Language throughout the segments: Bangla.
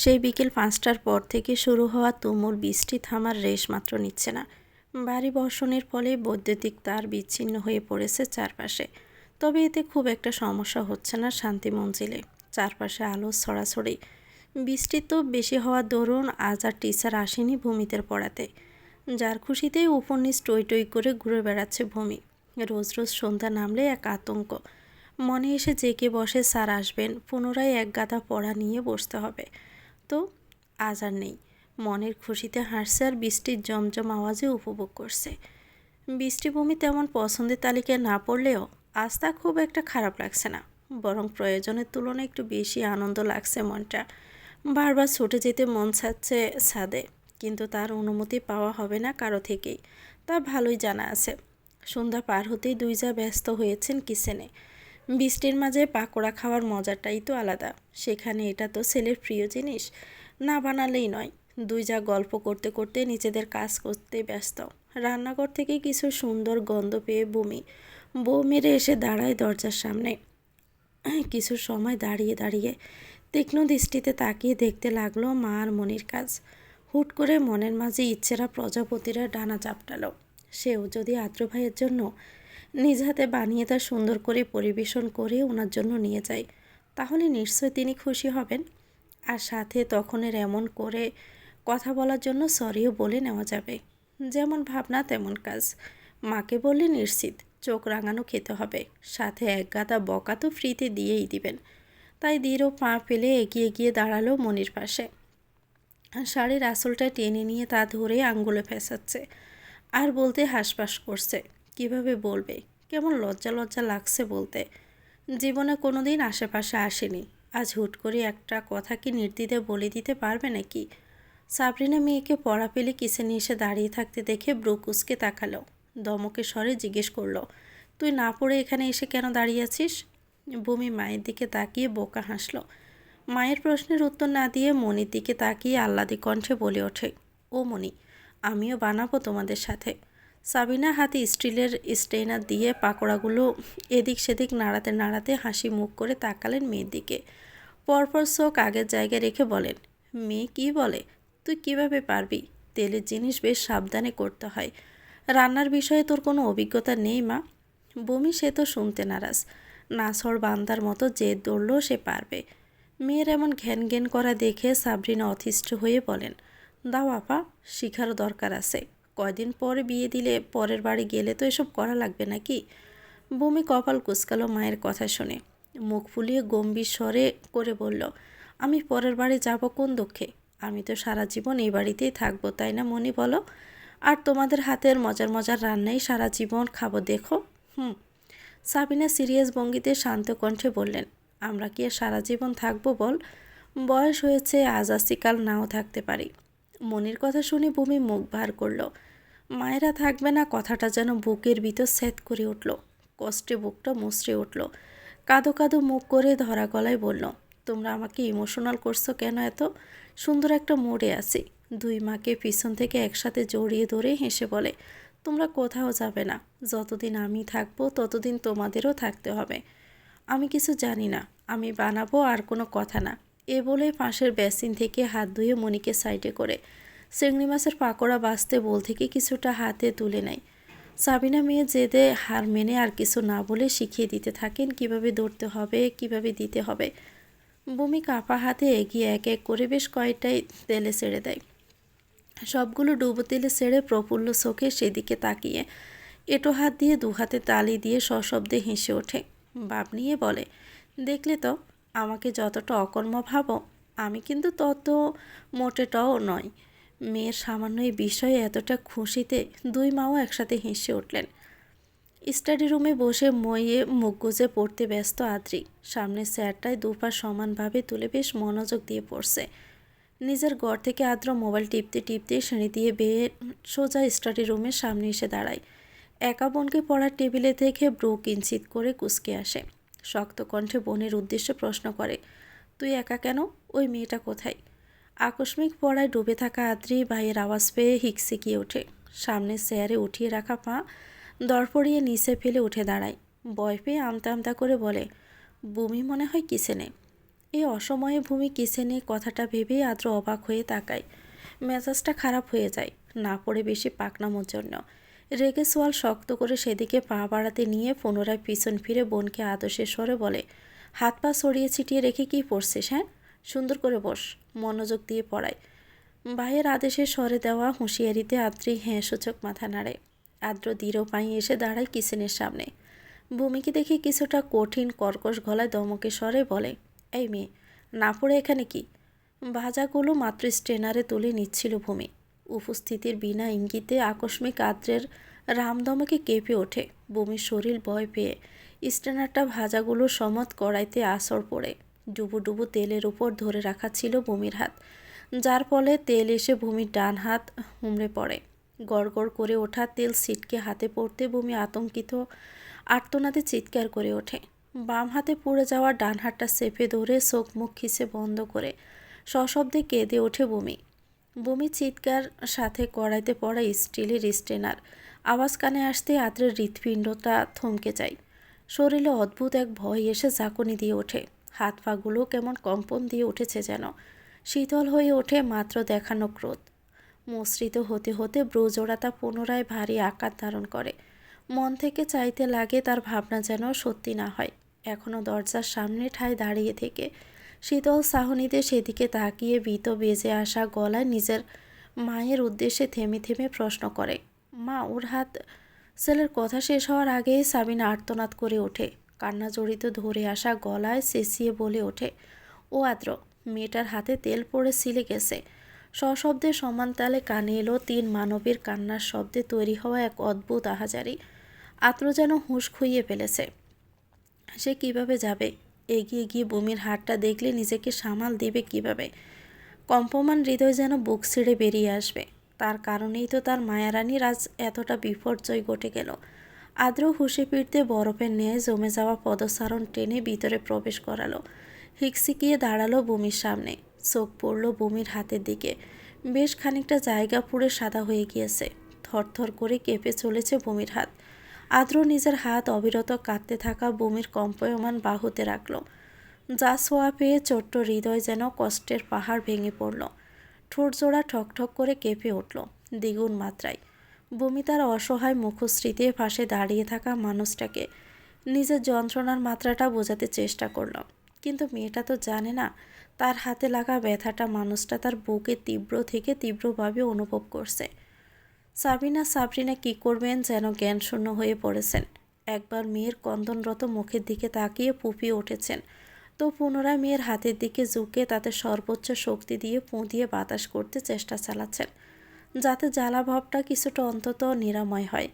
সেই বিকেল ৫টার পর থেকে শুরু হওয়া তুমুল বৃষ্টি থামার রেশ মাত্র নিচ্ছে না। ভারী বর্ষণের ফলে বৈদ্যুতিক তার বিচ্ছিন্ন হয়ে পড়েছে চারপাশে। তবে এতে খুব একটা সমস্যা হচ্ছে না শান্তি মঞ্জিলে। চারপাশে আলো ছড়াছড়ি। বৃষ্টি তো বেশি হওয়ার দরুন আজ আর টিচার আসেনি ভূমিতে পড়াতে। যার খুশিতেই উপর নিচ টই টই করে ঘুরে বেড়াচ্ছে ভূমি। রোজ রোজ সন্ধ্যা নামলে এক আতঙ্ক মনে এসে জেগে বসে, স্যার আসবেন, পুনরায় এক গাদা পড়া নিয়ে বসতে হবে। তো আজ আর নেই। মনের খুশিতে হাসছে আর বৃষ্টির জমজম আওয়াজে উপভোগ করছে। বৃষ্টিভূমি তেমন পছন্দের তালিকায় না পড়লেও আজ তা খুব একটা খারাপ লাগছে না, বরং প্রয়োজনের তুলনায় একটু বেশি আনন্দ লাগছে মনটা। বারবার ছুটে যেতে মন চাচ্ছে ছাদে, কিন্তু তার অনুমতি পাওয়া হবে না কারো থেকেই, তা ভালোই জানা আছে। সন্ধ্যা পার হতেই দুই যা ব্যস্ত হয়েছেন কিচেনে। বৃষ্টির মাঝে পাকোড়া খাওয়ার মজাটাই তো আলাদা। সেখানে এটা তো ছেলের প্রিয় জিনিস, না বানালেই নয়। দুই যা গল্প করতে করতে নিজেদের কাজ করতে ব্যস্ত। রান্নাঘর থেকে কিছু সুন্দর গন্ধ পেয়ে বউ মেরে এসে দাঁড়ায় দরজার সামনে। কিছু সময় দাঁড়িয়ে দাঁড়িয়ে তীক্ষ্ণ দৃষ্টিতে তাকিয়ে দেখতে লাগলো মা আর মনির কাজ। হুট করে মনের মাঝে ইচ্ছেরা প্রজাপতিরা ডানা চাপটালো। সেও যদি আদ্র ভাইয়ের জন্য নিজ হাতে বানিয়ে তা সুন্দর করে পরিবেশন করে ওনার জন্য নিয়ে যায়, তাহলে নিশ্চয় তিনি খুশি হবেন। আর সাথে তখনের এমন করে কথা বলার জন্য সরিও বলে নেওয়া যাবে। যেমন ভাবনা তেমন কাজ। মাকে বললে নিশ্চিত চোখ রাঙানো খেতে হবে, সাথে এক গাদা বকা তো ফ্রিতে দিয়েই দিবেন। তাই দৃঢ় পা ফেলে এগিয়ে গিয়ে দাঁড়ালো মনির পাশে। শাড়ির আঁচলটা টেনে নিয়ে তা ধরে আঙ্গুলে ফেঁসাচ্ছে আর বলতে হাঁসফাঁস করছে। কিভাবে বলবে, কেমন লজ্জা লজ্জা লাগছে বলতে। জীবনে কোনোদিন আশেপাশে আসেনি, আজ হুট করে একটা কথা কি নির্দ্বিধায় বলে দিতে পারবে নাকি? সাবরিনা মেয়েকে পড়া পেলে কিচেনে এসে দাঁড়িয়ে থাকতে দেখে ব্রু কুঁচকে তাকালো। দমকে স্বরে জিজ্ঞেস করলো, তুই না পড়ে এখানে এসে কেন দাঁড়িয়ে আছিস? ভূমি মায়ের দিকে তাকিয়ে বোকা হাসলো। মায়ের প্রশ্নের উত্তর না দিয়ে মনির দিকে তাকিয়ে আহ্লাদী কণ্ঠে বলে ওঠে, ও মনি, আমিও বানাবো তোমাদের সাথে। সাবিনা হাতে স্টিলের স্টেইনার দিয়ে পাকোড়াগুলো এদিক সেদিক নাড়াতে নাড়াতে হাসি মুখ করে তাকালেন মেয়ের দিকে। পরপর চোখ আগের জায়গায় রেখে বলেন, মেয়ে কি বলে? তুই কিভাবে পারবি? তেলের জিনিস বেশ সাবধানে করতে হয়। রান্নার বিষয়ে তোর কোনো অভিজ্ঞতা নেই মা? বমি সে তো শুনতে নারাজ। নাছড় বান্দার মতো জেদ ধরল সে পারবে। মেয়ের এমন ঘ্যান ঘ্যান করা দেখে সাবরিনা অতিষ্ঠ হয়ে বলেন, দাও আপা, শিখারও দরকার আছে। কয়দিন পরে বিয়ে দিলে পরের বাড়ি গেলে তো এসব করা লাগবে নাকি? বমি কপাল কুঁচকালো মায়ের কথা শুনে। মুখ ফুলিয়ে গম্ভীর স্বরে করে বলল, আমি পরের বাড়ি যাব কোন দুঃখে? আমি তো সারা জীবন এই বাড়িতেই থাকবো, তাই না মনি বলো? আর তোমাদের হাতের মজার মজার রান্নাই সারা জীবন খাবো, দেখো। সাবিনা সিরিয়াস ভঙ্গিতে শান্ত কণ্ঠে বললেন, আমরা কি আর সারা জীবন থাকবো বল? বয়স হয়েছে, আজ আসি কাল নাও থাকতে পারি। মনির কথা শুনে ভূমি মুখ ভার করল। মায়েরা থাকবে না কথাটা যেন বুকের ভিতর স্যাঁত করে উঠল। কষ্টে বুকটা মুচড়ে উঠল। কাঁদো কাঁদো মুখ করে ধরা গলায় বলল, তোমরা আমাকে ইমোশনাল করছো কেন এত? সুন্দর একটা মুডে আছি। দুই মাকে পিছন থেকে একসাথে জড়িয়ে ধরে হেসে বলে, তোমরা কোথাও যাবে না। যতদিন আমি থাকবো ততদিন তোমাদেরও থাকতে হবে। আমি কিছু জানি না, আমি বানাবো আর কোনো কথা না। এ বলে পাশের বেসিন থেকে হাত ধুয়ে মনিকে সাইডে করে চিংড়ি মাছের পাকোড়া বাছতে বল থেকে কিছুটা হাতে তুলে নেয়। সাবিনা মেয়ে জেদে হার মেনে আর কিছু না বলে শিখিয়ে দিতে থাকেন কিভাবে ধরতে হবে, কিভাবে দিতে হবে। বমি কাপা হাতে এগিয়ে এক এক করে বেশ কয়েকটাই তেলে ছেড়ে দেয়। সবগুলো ডুবো তেলে ছেড়ে প্রফুল্ল চোখে সেদিকে তাকিয়ে এঁটো হাত দিয়ে দু হাতে তালি দিয়ে সশব্দে হেসে ওঠে। ভাব নিয়ে বলে, দেখলে তো, আমাকে যতটা অকর্ম ভাবো, আমি কিন্তু তত মোটেটাও নয়। মেয়ের সামান্য এই বিষয়ে এতটা খুশিতে দুই মাও একসাথে হেসে উঠলেন। স্টাডি রুমে বসে মইয়ে মুখ গুজে পড়তে ব্যস্ত আদ্রি। সামনের চেয়ারটায় দুপা সমানভাবে তুলে বেশ মনোযোগ দিয়ে পড়ছে। নিজের ঘর থেকে আদ্র মোবাইল টিপতে টিপতে সিঁড়ি দিয়ে বেয়ে সোজা স্টাডি রুমের সামনে এসে দাঁড়ায়। একা বোনকে পড়ার টেবিলে দেখে ব্রু কিঞ্চিত করে কুঁচকে আসে। শক্ত কণ্ঠে বোনের উদ্দেশ্যে প্রশ্ন করে, তুই একা কেন? ওই মেয়েটা কোথায়? আকস্মিক পড়ায় ডুবে থাকা আদ্রি ভাইয়ের আওয়াজ পেয়ে হিকসিকিয়ে ওঠে। সামনের চেয়ারে উঠিয়ে রাখা পা দরপড়িয়ে নিচে ফেলে উঠে দাঁড়ায়। ভয় পেয়ে আমতা আমতা করে বলে, বমি মনে হয় কিচেনে। এই অসময়ে ভূমি কিচেনে কথাটা ভেবেই আদ্র অবাক হয়ে তাকায়। মেজাজটা খারাপ হয়ে যায়, না পড়ে বেশি পাকনামোর জন্য। রেগে সোয়াল শক্ত করে সেদিকে পা বাড়াতে নিয়ে পুনরায় পিছন ফিরে বোনকে আদর্শের স্বরে বলে, হাত পা ছড়িয়ে ছিটিয়ে রেখে কি পড়ছিস? হ্যাঁ, সুন্দর করে বস, মনোযোগ দিয়ে পড়ায়। ভাইয়ের আদেশের স্বরে দেওয়া হুঁশিয়ারিতে আদ্রি হ্যাঁ সূচক মাথা নাড়ে। আদ্র দৃঢ় পায়ে এসে দাঁড়ায় কিচেনের সামনে। ভূমিকে দেখে কিছুটা কঠিন কর্কশ গলায় দমকে স্বরে বলে, এই মেয়ে, না পড়ে এখানে কি? ভাজাগুলো মাত্র স্ট্রেনারে তুলে নিচ্ছিল ভূমি। উপস্থিতির বিনা ইঙ্গিতে আকস্মিক আদ্রের রামদমকে কেঁপে ওঠে। ভূমির শরীর ভয় পেয়ে স্ট্রেনারটা ভাজাগুলো সমত কড়াইতে আসর পড়ে। ডুবু ডুবু তেলের উপর ধরে রাখা ছিল ভূমির হাত, যার ফলে তেল এসে ভূমির ডান হাত হুমড়ে পড়ে। গড়গড় করে ওঠা তেল ছিটকে হাতে পড়তে ভূমি আতঙ্কিত আর্তনাদে চিৎকার করে ওঠে। বাম হাতে পুড়ে যাওয়া ডান হাতটা চেপে ধরে চোখ মুখ খিচে বন্ধ করে সশব্দে কেঁদে ওঠে ভূমি। ভূমি চিৎকার সাথে কড়াইতে পড়া স্টিলের স্ট্রেনার আওয়াজ কানে আসতে আদ্রের হৃৎপিণ্ডটা থমকে যায়। শরীরে অদ্ভুত এক ভয় এসে ঝাঁকুনি দিয়ে ওঠে। হাত পাগুলো কেমন কম্পন দিয়ে উঠেছে যেন। শীতল হয়ে ওঠে মাত্র দেখানো ক্রোধ। মসৃত হতে হতে ব্রজোড়াটা পুনরায় ভারী আকার ধারণ করে। মন থেকে চাইতে লাগে তার ভাবনা যেন সত্যি না হয়। এখনও দরজার সামনে ঠায় দাঁড়িয়ে থেকে শীতল চাহনিতে সেদিকে তাকিয়ে ভীত বেজে আসা গলায় নিজের মায়ের উদ্দেশ্যে থেমে থেমে প্রশ্ন করে, মা, ওর হাত? ছেলের কথা শেষ হওয়ার আগেই সাবিনা আর্তনাদ করে ওঠে। কান্না জড়িত ধরে আসা গলায় চেঁচিয়ে বলে ওঠে, ও আদ্র, মেয়েটার হাতে তেল পড়ে ছিলে গেছে। সশব্দে সমান তালে কানে এলো তিন মানবীর কান্নার শব্দে তৈরি হওয়া এক অদ্ভুত আহাজারি। আদ্র যেন হুঁশ খুইয়ে ফেলেছে। সে কিভাবে যাবে? এগিয়ে গিয়ে বমির হাতটা দেখলে নিজেকে সামাল দেবে কিভাবে? কম্পমান হৃদয় যেন বুক ছিঁড়ে বেরিয়ে আসবে। তার কারণেই তো তার মায়ারানীর আজ এতটা বিপর্যয় ঘটে গেল। আদ্র হুঁশে ফিরতে বরফের ন্যায় জমে যাওয়া পদচারণ টেনে ভিতরে প্রবেশ করালো। হিকসিকিয়ে দাঁড়ালো বমির সামনে। চোখ পড়ল বমির হাতের দিকে। বেশ খানিকটা জায়গা পুড়ে সাদা হয়ে গিয়েছে। থরথর করে কেঁপে চলেছে বমির হাত। আদ্র নিজের হাত অবিরত কাঁদতে থাকা বমির কম্পয়মান বাহুতে রাখল। যা ছোঁয়া পেয়ে ছোট্ট হৃদয় যেন কষ্টের পাহাড় ভেঙে পড়ল। ঠোঁটজোড়া ঠকঠক করে কেঁপে উঠল দ্বিগুণ মাত্রায়। বমি তার অসহায় মুখশ্রীতে পাশে দাঁড়িয়ে থাকা মানুষটাকে নিজের যন্ত্রণার মাত্রাটা বোঝাতে চেষ্টা করল। কিন্তু মেয়েটা তো জানে না তার হাতে লাগা ব্যথাটা মানুষটা তার বুকে তীব্র থেকে তীব্রভাবে অনুভব করছে। সাবরিনা কি করবেন যেন জ্ঞানশূন্য হয়ে পড়েছেন। একবার মেয়ের ক্রন্দনরত মুখের দিকে তাকিয়ে ফুঁপিয়ে উঠেছেন, তো পুনরায় মেয়ের হাতের দিকে ঝুঁকে তাতে সর্বোচ্চ শক্তি দিয়ে ফুঁ দিয়ে বাতাস করতে চেষ্টা চালাচ্ছেন, যাতে জ্বালাভাবটা কিছুটা অন্তত নিরাময় হয়।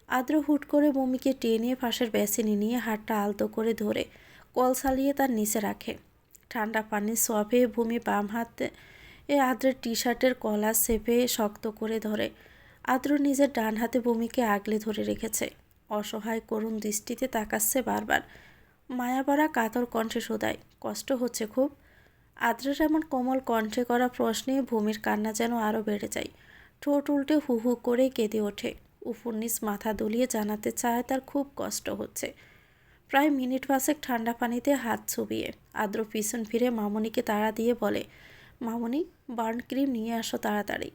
আদ্র হুট করে বমিকে টেনে পাশের বেসিনে নিয়ে হাতটা আলতো করে ধরে কল চালিয়ে তার নিচে রাখে। ঠান্ডা পানির সোয়াবে ভূমি বাম হাতে আদ্রের টি শার্টের কলার চেপে শক্ত করে ধরে। আদ্র নিজের ডান হাতে ভূমিকে আগলে ধরে রেখেছে। অসহায় করুণ দৃষ্টিতে তাকাচ্ছে বারবার। মায়াভরা কাতর কণ্ঠে শোধায়, কষ্ট হচ্ছে খুব? আদ্রের এমন কোমল কণ্ঠে করা প্রশ্নে ভূমির কান্না যেন আরও বেড়ে যায়। ঠোঁট উল্টে হু হু করে কেঁদে ওঠে। উপর নিচ মাথা দুলিয়ে জানাতে চায় তার খুব কষ্ট হচ্ছে। প্রায় মিনিট পাঁচেক ঠান্ডা পানিতে হাত চুবিয়ে আদ্র পিছন ফিরে মামনিকে তাড়া দিয়ে বলে, মামনি, বার্ন ক্রিম নিয়ে আসো তাড়াতাড়ি।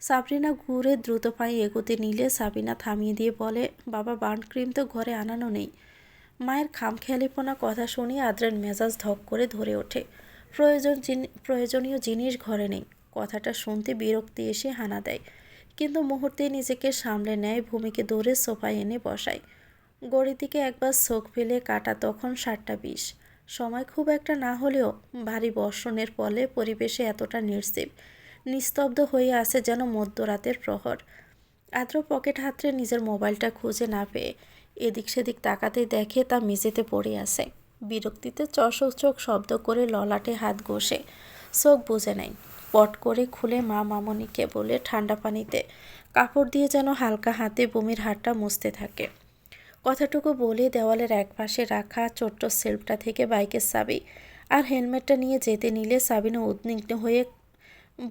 সাবরিনা ঘুরে দ্রুত পায়ে এগোতে নিলে সাবিনা থামিয়ে দিয়ে বলে, বাবা, বার্ন ক্রিম তো ঘরে আনানো নেই। মায়ের খামখেয়ালিপনা কথা শুনে আদ্রের মেজাজ ধক করে ধরে ওঠে। প্রয়োজনীয় জিনিস ঘরে নেই কথাটা শুনতে বিরক্তি এসে হানা দেয়, কিন্তু মুহূর্তে নিজেকে সামলে নেয়। ভূমিকে দৌড়ে সোফায় এনে বসায়। গড়ির দিকে একবার চোখ ফেলে কাটা তখন 7:20। সময় খুব একটা না হলেও ভারী বর্ষণের ফলে পরিবেশে এতটা নির্জীব নিস্তব্ধ হয়ে আছে যেন মধ্যরাতের প্রহর। আদ্র পকেট হাতড়ে নিজের মোবাইলটা খুঁজে না পেয়ে এদিক সেদিক তাকাতেই দেখে তা মেঝেতে পড়ে আছে। বিরক্তিতে চোখ শব্দ করে ললাটে হাত ঘষে চোখ বুজে নেয়। পট করে খুলে মামনিকে বলে ঠান্ডা পানিতে কাপড় দিয়ে যেন হালকা হাতে বমির হাতটা মুছতে থাকে। কথাটুকু বলে দেওয়ালের একপাশে রাখা ছোট্ট সেলফটা থেকে বাইকের চাবি আর হেলমেটটা নিয়ে যেতে নিলে সাবিনা উদ্বিগ্ন হয়ে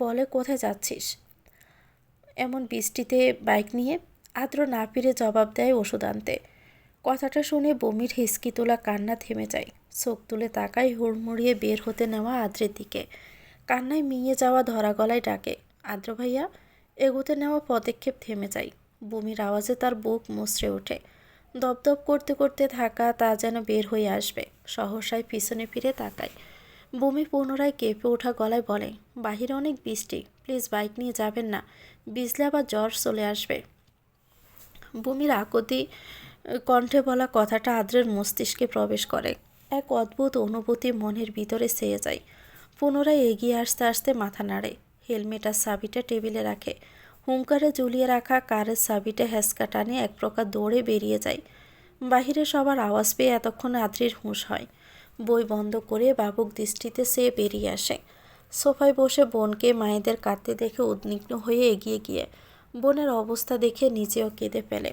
বলে, কোথায় যাচ্ছিস এমন বৃষ্টিতে বাইক নিয়ে? আদ্র না ফিরে জবাব দেয়, ওষুধ আনতে। কথাটা শুনে বমির হিসকি তোলা কান্না থেমে যায়। চোখ তুলে তাকায় হুড়মুড়িয়ে বের হতে নেওয়া আদ্রের দিকে। কান্নায় মিয়ে যাওয়া ধরা গলায় ডাকে, আদ্র ভাইয়া। এগোতে নেওয়া পদক্ষেপ থেমে যায়। বমির আওয়াজে তার বুক মুচড়ে ওঠে। দপদপ করতে করতে থাকা তা যেন বের হয়ে আসবে। সহসায় পিছনে ফিরে তাকায়। বমি পুনরায় কেঁপে ওঠা গলায় বলে, বাহিরে অনেক বৃষ্টি, প্লিজ বাইক নিয়ে যাবেন না, ভিজলে আবার জ্বর চলে আসবে। বমির আকতি কণ্ঠে বলা কথাটা আদ্রের মস্তিষ্কে প্রবেশ করে। এক অদ্ভুত অনুভূতি মনের ভিতরে চেয়ে যায়। পুনরায় এগিয়ে আসতে আসতে মাথা নাড়ে। হেলমেট আর চাবিটা টেবিলে রাখে। হুঙ্কারে ঝুলিয়ে রাখা কারের চাবিটা হ্যাঁচকা টানে এক প্রকার দৌড়ে বেরিয়ে যায়। বাহিরে সবার আওয়াজ পেয়ে এতক্ষণে আদ্রির হুঁশ হয়। বই বন্ধ করে বাবুক দৃষ্টিতে সে বেরিয়ে আসে। সোফায় বসে বোনকে মায়েদের কাঁদতে দেখে উদ্বিগ্ন হয়ে এগিয়ে গিয়ে বোনের অবস্থা দেখে নিজেও কেঁদে ফেলে।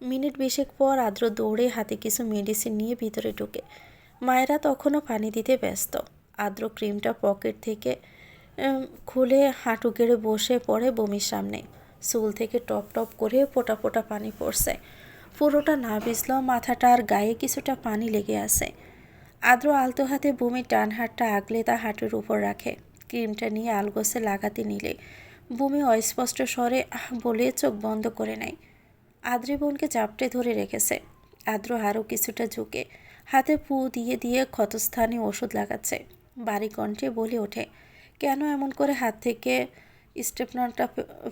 মিনিট 20 পর আদ্র দৌড়ে হাতে কিছু মেডিসিন নিয়ে ভিতরে ঢুকে। মায়েরা তখনও পানি দিতে ব্যস্ত। আদ্র ক্রিমটা পকেট থেকে খুলে হাঁটু গেড়ে বসে পড়ে বমির সামনে। চুল থেকে টপ টপ করে ফোঁটা ফোঁটা পানি পড়ছে। পুরোটা না ভিজলেও মাথাটা আর গায়ে কিছুটা পানি লেগে আছে। আদ্র আলতো হাতে বমির ডান হাতটা আগলে তা হাঁটুর উপর রাখে। ক্রিমটা নিয়ে আলগোছে লাগাতে নিলে বমি অস্পষ্ট স্বরে বলে চোখ বন্ধ করে নেয়। আদ্রি বোনকে চাপটে ধরে রেখেছে। আদ্র আরও কিছুটা ঝুঁকে হাতে ফু দিয়ে দিয়ে ক্ষতস্থানে ওষুধ লাগাচ্ছে। বাড়ি কণ্ঠে বলে ওঠে, কেন এমন করে হাত থেকে স্টেপনারটা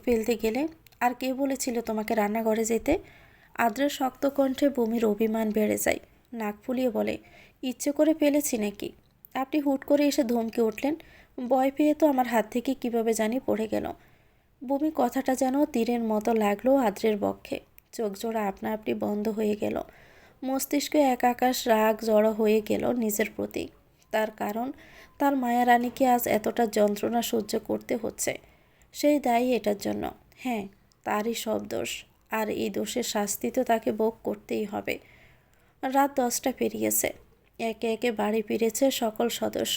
ফেলতে গেলে? আর কে বলেছিল তোমাকে রান্নাঘরে যেতে? আদ্রের শক্ত কণ্ঠে বমির অভিমান বেড়ে যায়। নাক ফুলিয়ে বলে, ইচ্ছে করে ফেলেছি নাকি? আপনি হুট করে এসে ধমকে উঠলেন। ভয় পেয়ে তো আমার হাত থেকে কিভাবে জানি পড়ে গেল। বমি কথাটা যেন তীরের মতো লাগলো আদ্রের বক্ষে। চোখ জোড়া আপনা আপনি বন্ধ হয়ে গেল। মস্তিষ্কে এক আকাশ রাগ জড়ো হয়ে গেল নিজের প্রতি। তার কারণ তার মায়া রানীকে আজ এতটা যন্ত্রণা সহ্য করতে হচ্ছে। সেই দায়ী এটার জন্য। হ্যাঁ, তারই সব দোষ। আর এই দোষের শাস্তি তো তাকে ভোগ করতেই হবে। রাত 10টা পেরিয়েছে। একে একে বাড়ি ফিরেছে সকল সদস্য।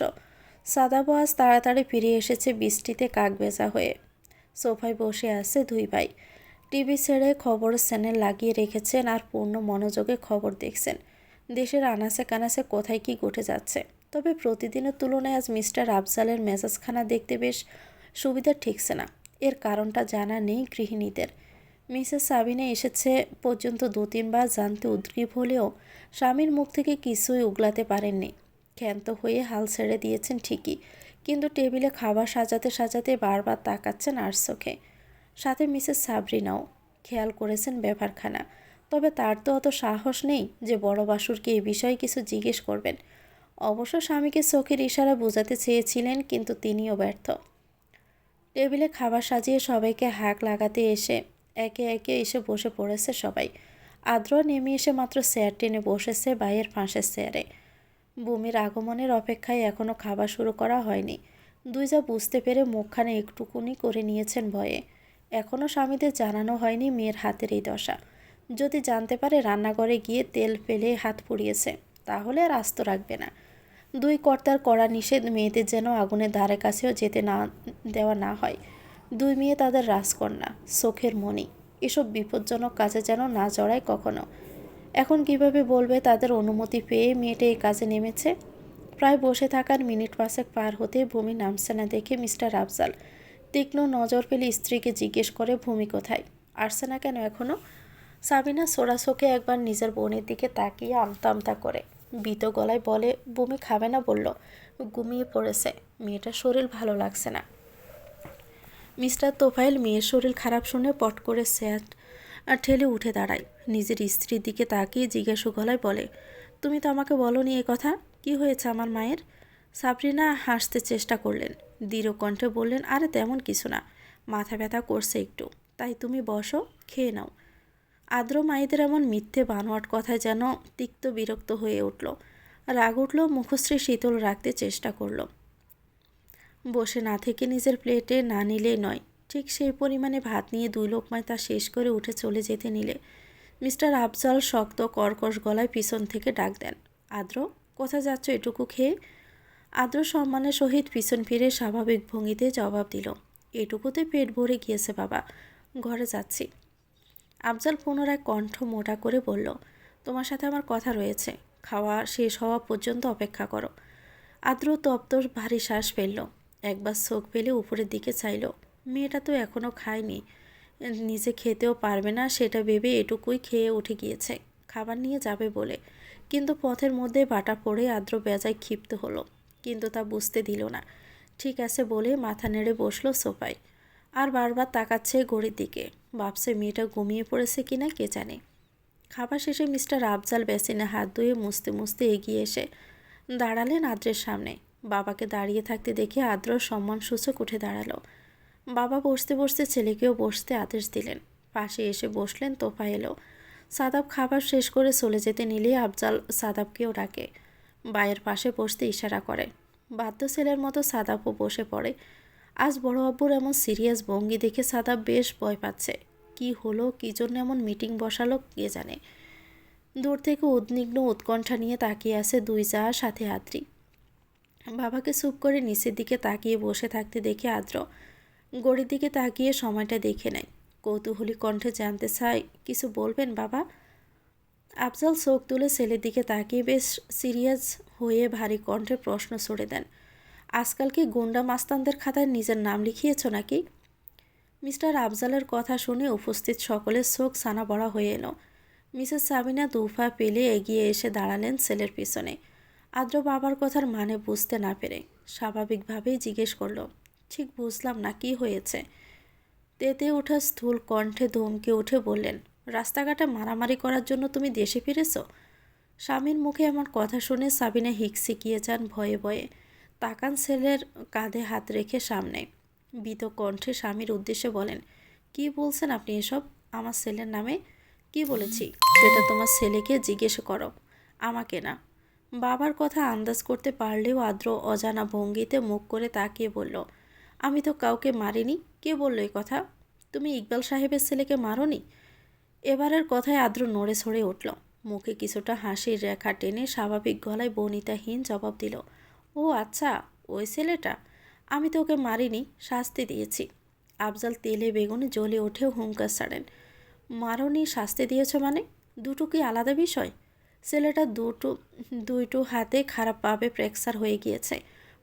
সাদাবো আজ তাড়াতাড়ি ফিরে এসেছে বৃষ্টিতে কাকভেজা হয়ে। সোফায় বসে আছে দুই ভাই। টিভি ছেড়ে খবরের চ্যানেল লাগিয়ে রেখেছেন আর পূর্ণ মনোযোগে খবর দেখছেন। দেশের আনাচে কানাচে কোথায় কি ঘটে যাচ্ছে। তবে প্রতিদিনের তুলনায় আজ মিস্টার আফজালের মেজাজখানা দেখতে বেশ সুবিধা ঠেকছে না। এর কারণটা জানা নেই গৃহিণীদের। মিসেস সাবিনা এসেছে পর্যন্ত 2-3 বার জানতে উদ্গ্রীব হলেও স্বামীর মুখ থেকে কিছুই উগলাতে পারেননি। ক্ষান্ত হয়ে হাল ছেড়ে দিয়েছেন ঠিকই, কিন্তু টেবিলে খাবার সাজাতে সাজাতে বারবার তাকাচ্ছেন আর চোখে। সাথে মিসেস সাবরিনাও খেয়াল করেছেন ব্যাপারখানা। তবে তার তো অত সাহস নেই যে বড় বাসুরকে এ বিষয়ে কিছু জিজ্ঞেস করবেন। অবশ্য স্বামীকে চোখের ইশারা বোঝাতে চেয়েছিলেন, কিন্তু তিনিও ব্যর্থ। টেবিলে খাবার সাজিয়ে সবাইকে হাঁক লাগাতে একে একে এসে বসে পড়েছে সবাই। আদ্র নেমে এসে মাত্র চেয়ার টেনে বসেছে বাইয়ের পাশের চেয়ারে। বমির আগমনের অপেক্ষায় এখনও খাবার শুরু করা হয়নি। দুই যা বুঝতে পেরে মুখখানে একটুকুনি করে নিয়েছেন ভয়ে। এখনও স্বামীদের জানানো হয়নি মেয়ের হাতের এই দশা। যদি জানতে পারে রান্নাঘরে গিয়ে তেল ফেলে হাত পুড়িয়েছে, তাহলে আর আস্ত রাখবে না। দুই কর্তার কড়া নিষেধ মেয়েদের যেন আগুনের ধারে কাছেও যেতে না দেওয়া না হয়। দুই মেয়ে তাদের রাজকন্যা, চোখের মণি। এসব বিপজ্জনক কাজে যেন না জড়ায় কখনো। এখন কিভাবে বলবে তাদের অনুমতি পেয়ে মেয়েটা এই কাজে নেমেছে? প্রায় বসে থাকার মিনিট 5 পার হতে ভূমি নামছে না দেখে মিস্টার আফজাল তীক্ষ্ণ নজর ফেলে স্ত্রীকে জিজ্ঞেস করে, ভূমি কোথায়? আসছে না কেন এখনো? সাবিনা সোড়া চোখে একবার নিজের বোনের দিকে তাকিয়ে আমতা আমতা করে ভীত গলায় বলে, বমি খাবে না বলল, ঘুমিয়ে পড়েছে, মেয়েটার শরীর ভালো লাগছে না। মিস্টার তোফাইল মেয়ের শরীর খারাপ শুনে পট করে চেয়ার ঠেলে উঠে দাঁড়ায়। নিজের স্ত্রীর দিকে তাকিয়ে জিজ্ঞাসু গলায় বলে, তুমি তো আমাকে বলোনি এ কথা। কি হয়েছে আমার মায়ের? সাবরিনা হাসতে চেষ্টা করলেন। দৃঢ় কণ্ঠে বললেন, আরে তেমন কিছু না, মাথা ব্যথা করছে একটু। তাই তুমি বসো, খেয়ে নাও। আদ্র মায়েদের এমন মিথ্যে বানোয়াট কথায় যেন তিক্ত বিরক্ত হয়ে উঠল। রাগ উঠল, মুখশ্রী শীতল রাখতে চেষ্টা করল। বসে না থেকে নিজের প্লেটে না নিলেই নয়, ঠিক সেই পরিমাণে ভাত নিয়ে 2 লোকমায় তা শেষ করে উঠে চলে যেতে নিলে মিস্টার আফজাল শক্ত কর্কশ গলায় পিছন থেকে ডাক দেন, আদ্র, কোথায় যাচ্ছ এটুকু খেয়ে? আদ্র সম্মানের সহিত পিছন ফিরে স্বাভাবিক ভঙ্গিতে জবাব দিল, এটুকুতে পেট ভরে গিয়েছে বাবা, ঘরে যাচ্ছি। আফজাল পুনরায় কণ্ঠ মোটা করে বলল, তোমার সাথে আমার কথা রয়েছে, খাওয়া শেষ হওয়া পর্যন্ত অপেক্ষা করো। আদ্র তপ্ত ভারী শ্বাস ফেলল। একবার চোখ ফেলে উপরের দিকে চাইল। মেয়েটা তো এখনও খায়নি, নিজে খেতেও পারবে না সেটা ভেবে এটুকুই খেয়ে উঠে গিয়েছে খাবার নিয়ে যাবে বলে। কিন্তু পথের মধ্যে বাটা পড়ে আদ্র বেজায় ক্ষিপ্ত হলো, কিন্তু তা বুঝতে দিল না। ঠিক আছে বলে মাথা নেড়ে বসলো সোফায়। আর বারবার তাকাচ্ছে ঘড়ির দিকে, ভাবছে মেয়েটা ঘুমিয়ে পড়েছে কিনা কে জানে। খাবার শেষে মিস্টার আফজাল বেসিনে হাত ধুয়ে মুছতে মুছতে এগিয়ে এসে দাঁড়ালেন আদ্রের সামনে। বাবাকে দাঁড়িয়ে থাকতে দেখে আদ্র সম্মানসূচক উঠে দাঁড়ালো। বাবা বসতে বসতে ছেলেকেও বসতে আদেশ দিলেন। পাশে এসে বসলেন তোফায়েলও। সাদাব খাবার শেষ করে চলে যেতে নিলে আফজাল সাদাবকেও ডাকে। বায়ের পাশে বসতে ইশারা করে। বাধ্য ছেলের মতো সাদাবও বসে পড়ে। আজ বড় আব্বুর এমন সিরিয়াস ভঙ্গি দেখে সাদাব বেশ ভয় পাচ্ছে। কি হলো, কী জন্য এমন মিটিং বসালো কে জানে। দূর থেকে উদ্বিগ্ন উৎকণ্ঠা নিয়ে তাকিয়ে আছে দুই যা সাথে আদ্রি। বাবাকে চুপ করে নিচের দিকে তাকিয়ে বসে থাকতে দেখে আদ্র ঘড়ির দিকে তাকিয়ে সময়টা দেখে নেয়। কৌতূহলী কণ্ঠে জানতে চায়, কিছু বলবেন বাবা? আফজাল চোখ তুলে ছেলের দিকে তাকিয়ে বেশ সিরিয়াস হয়ে ভারী কণ্ঠে প্রশ্ন ছুড়ে দেন, আজকাল কি গুন্ডা মাস্তানদের খাতায় নিজের নাম লিখিয়েছ নাকি? মিস্টার আফজালের কথা শুনে উপস্থিত সকলের চোখ ছানা বড়া হয়ে এলো। মিসেস সাবিনা দুফা পেলে এগিয়ে এসে দাঁড়ালেন ছেলের পিছনে। আদ্র বাবার কথার মানে বুঝতে না পেরে স্বাভাবিকভাবেই জিজ্ঞেস করল, ঠিক বুঝলাম না, কি হয়েছে? তেতে ওঠা স্থূল কণ্ঠে ধমকে উঠে বললেন, রাস্তাঘাটে মারামারি করার জন্য তুমি দেশে ফিরেছ? স্বামীর মুখে এমন কথা শুনে সাবিনা হিকসিকিয়ে যান ভয়ে ভয়ে। তাকান ছেলের কাঁধে হাত রেখে সামনে। ভীত কণ্ঠে স্বামীর উদ্দেশ্যে বলেন, কি বলছেন আপনি এসব? আমার ছেলের নামে কি বলেছি সেটা তোমার ছেলেকে জিজ্ঞেস করো, আমাকে না। বাবার কথা আন্দাজ করতে পারলেও আদ্র অজানা ভঙ্গিতে মুখ করে তাকিয়ে বলল, আমি তো কাউকে মারিনি। কে বলল এই কথা? তুমি ইকবাল সাহেবের ছেলেকে মারোনি? এবারের কথায় আদ্র নড়ে সড়ে উঠল। মুখে কিছুটা হাসির রেখা টেনে স্বাভাবিক গলায় বনিতাহীন জবাব দিল, ও আচ্ছা, ওই ছেলেটা। আমি তো ওকে মারিনি, শাস্তি দিয়েছি। আফজাল তেলে বেগুনে জ্বলে উঠেও হুঙ্কার ছাড়েন, মারনি শাস্তি দিয়েছ মানে? দুটো কি আলাদা বিষয়? ছেলেটা দুইটো হাতে খারাপভাবে ফ্র্যাকচার হয়ে গিয়েছে,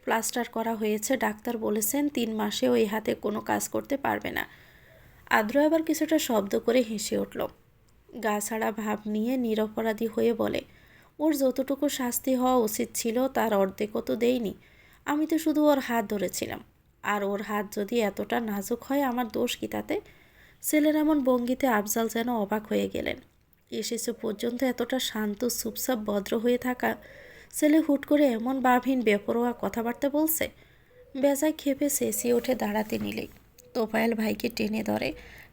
প্লাস্টার করা হয়েছে। ডাক্তার বলেছেন 3 মাসে ওই হাতে কোনো কাজ করতে পারবে না। আদ্র আবার কিছুটা শব্দ করে হেসে উঠল। গা ছাড়া ভাব নিয়ে নিরপরাধী হয়ে বলে, ওর যতটুকু শাস্তি হওয়া উচিত ছিল তার অর্ধেকও তো দেইনি। আমি তো শুধু ওর হাত ধরেছিলাম। আর ওর হাত যদি এতটা নাজুক হয় আমার দোষ কি তাতে? ছেলের এমন ভঙ্গিতে আফজাল যেন অবাক হয়ে গেলেন। এসেছে পর্যন্ত এতটা শান্ত চুপচাপ ভদ্র হয়ে থাকা ছেলে হুট করে এমন ভাবহীন বেপরোয়া কথাবার্তা বলছে। বেজায় ক্ষেপে চেঁচিয়ে উঠে দাঁড়াতে নিলেই তোফায়েল ভাইকে টেনে ধরে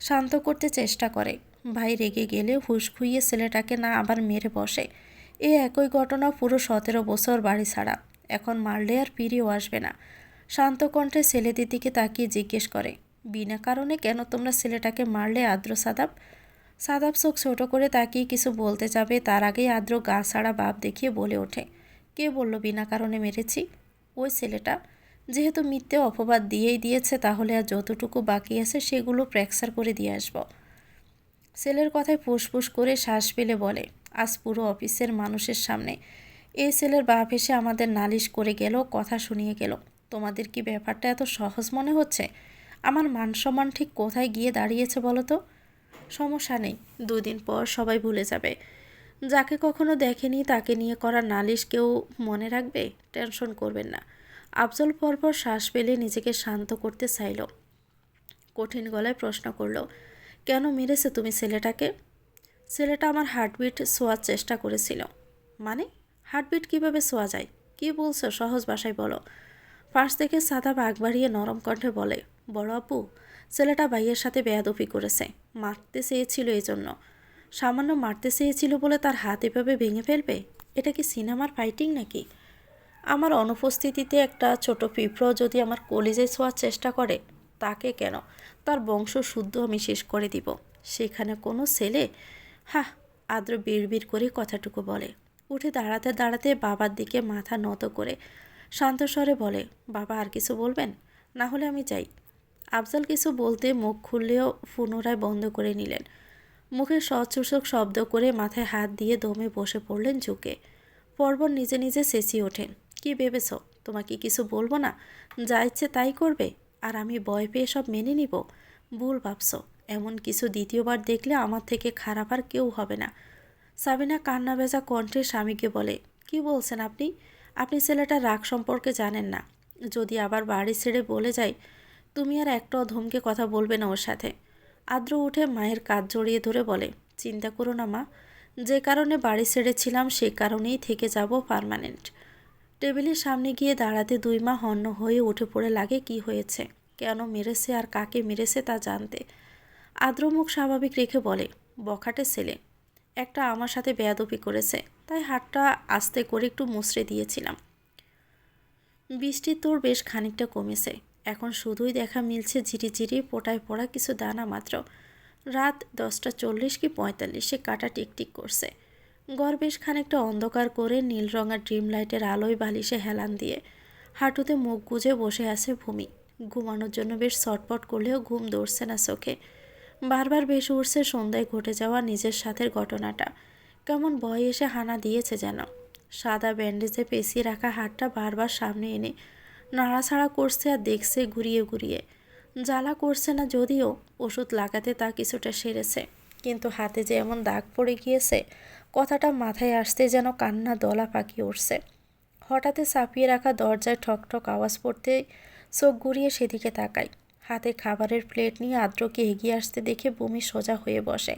শান্ত করতে চেষ্টা করে। ভাই রেগে গেলে হুঁশ খুইয়ে ছেলেটাকে না আবার মেরে বসে। এ একই ঘটনা পুরো 17 বছর বাড়ি ছাড়া। এখন মারলে আর ফিরেও আসবে না। শান্ত কণ্ঠে ছেলেদের দিকে তাকিয়ে জিজ্ঞেস করে, বিনা কারণে কেন তোমরা ছেলেটাকে মারলে আদ্র? সাদাব সাদাব চোখ ছোট করে তাকিয়ে কিছু বলতে যাবে, তার আগেই আদ্র গা ছাড়া ভাব দেখিয়ে বলে ওঠে, কে বলল বিনা কারণে মেরেছি? ওই ছেলেটা। যেহেতু মিথ্যে অপবাদ দিয়েই দিয়েছে, তাহলে আর যতটুকু বাকি আছে সেগুলো ফ্র্যাকচার করে দিয়ে আসব। ছেলের কথায় ফুসফুস করে শ্বাস ফেলে বলে, আজ পুরো অফিসের মানুষের সামনে এই ছেলের বাপ এসে আমাদের নালিশ করে গেল, কথা শুনিয়ে গেল। তোমাদের কি ব্যাপারটা এত সহজ মনে হচ্ছে? আমার মান সম্মান ঠিক কোথায় গিয়ে দাঁড়িয়েছে বলো তো? সমস্যা নেই, 2 দিন পর সবাই ভুলে যাবে। যাকে কখনো দেখেনি তাকে নিয়ে করা নালিশ কেউ মনে রাখবে? টেনশন করবেন না। আফজল পরপর শ্বাস ফেলে নিজেকে শান্ত করতে চাইল। কঠিন গলায় প্রশ্ন করল, কেন মেরেছে তুমি ছেলেটাকে? ছেলেটা আমার হার্টবিট ছোঁয়ার চেষ্টা করেছিল। মানে? হার্টবিট কিভাবে ছোঁয়া যায়? কি বলছো, সহজ ভাষায় বলো। পাশ থেকে সাদা বাঘ বাড়িয়ে নরম কণ্ঠে বলে, বড় আপু, ছেলেটা ভাইয়ের সাথে বেয়াদবি করেছে। মারতে চেয়েছিল এই জন্য। সামান্য মারতে চেয়েছিল বলে তার হাত এভাবে ভেঙে ফেলবে? এটা কি সিনেমার ফাইটিং নাকি? আমার অনুপস্থিতিতে একটা ছোট পিঁপড়া যদি আমার কলিজায় ছোঁয়ার চেষ্টা করে, তাকে কেন, তার বংশ শুদ্ধ আমি শেষ করে দিব। সেখানে কোনো ছেলে? হা! আদ্র বিড়বিড় করে কথাটুকু বলে। উঠে দাঁড়াতে দাঁড়াতে বাবার দিকে মাথা নত করে শান্ত স্বরে বলে, বাবা আর কিছু বলবেন? না হলে আমি যাই। আফজাল কিছু বলতে মুখ খুললেও পুনরায় বন্ধ করে নিলেন। মুখে সচূষক শব্দ করে মাথায় হাত দিয়ে দমে বসে পড়লেন ঝুঁকে। পরপর নিজে নিজে চেঁচিয়ে ওঠেন, কি ভেবেছ তোমাকে কিছু বলবো না, যা ইচ্ছে তাই করবে, আর আমি ভয় পেয়ে সব মেনে নিব? ভুল ভাবছ। এমন কিছু দ্বিতীয়বার দেখলে আমার থেকে খারাপ আর কেউ হবে না। সাবিনা কান্না ভেজা কণ্ঠে স্বামীকে বলে, কি বলছেন আপনি? আপনি ছেলেটার রাগ সম্পর্কে জানেন না। যদি আবার বাড়ি ছেড়ে বলে যায়, তুমি আর একটাও ধমকে কথা বলবে না ওর সাথে। আদ্র উঠে মায়ের কাঁধ জড়িয়ে ধরে বলে, চিন্তা করো না মা, যে কারণে বাড়ি ছেড়েছিলাম সে কারণেই থেকে যাব পার্মানেন্ট। টেবিলের সামনে গিয়ে দাঁড়াতে দুই মা হন্য হয়ে উঠে পড়ে লাগে কি হয়েছে, কেন মেরেছে আর কাকে মেরেছে তা জানতে। আদ্র মুখ স্বাভাবিক রেখে বলে, বখাটে ছেলে একটা আমার সাথে বেয়াদবি করেছে, তাই হাতটা আস্তে করে একটু মুচড়ে দিয়েছিলাম। বৃষ্টি তোর বেশ খানিকটা কমেছে, এখন শুধুই দেখা মিলছে ঝিরিঝিরি পোটায় পড়া কিছু দানা মাত্র। রাত 10:40 কি 45-এ কাঁটা টিকটিক করছে। ঘর বেশ খানিকটা অন্ধকার করে নীল রঙের ড্রিম লাইটের আলোয় বালিশে হেলান দিয়ে হাঁটুতে মুখ গুজে বসে আছে ভূমি। ঘুমানোর জন্য বেশ ছটপট করলেও ঘুম ধরছে না চোখে। বারবার ভেসে উঠছে সন্ধ্যায় ঘটে যাওয়া নিজের সাথের ঘটনাটা। কেমন ভয় এসে হানা দিয়েছে যেন। সাদা ব্যান্ডেজে পেঁচিয়ে রাখা হাতটা বারবার সামনে এনে নাড়াছাড়া করছে আর দেখছে ঘুরিয়ে ঘুরিয়ে। জ্বালা করছে না যদিও, ওষুধ লাগাতে তা কিছুটা সেরেছে, কিন্তু হাতে যে এমন দাগ পড়ে গিয়েছে, কথাটা মাথায় আসতে যেন কান্না দলা পাকিয়ে উঠছে। হঠাৎ চাপিয়ে রাখা দরজায় ঠকঠক আওয়াজ পড়তেই চোখ ঘুরিয়ে সেদিকে তাকায়। হাতে খাবারের প্লেট নিয়ে আদ্রকে এগিয়ে আসতে দেখে বমি সোজা হয়ে বসে।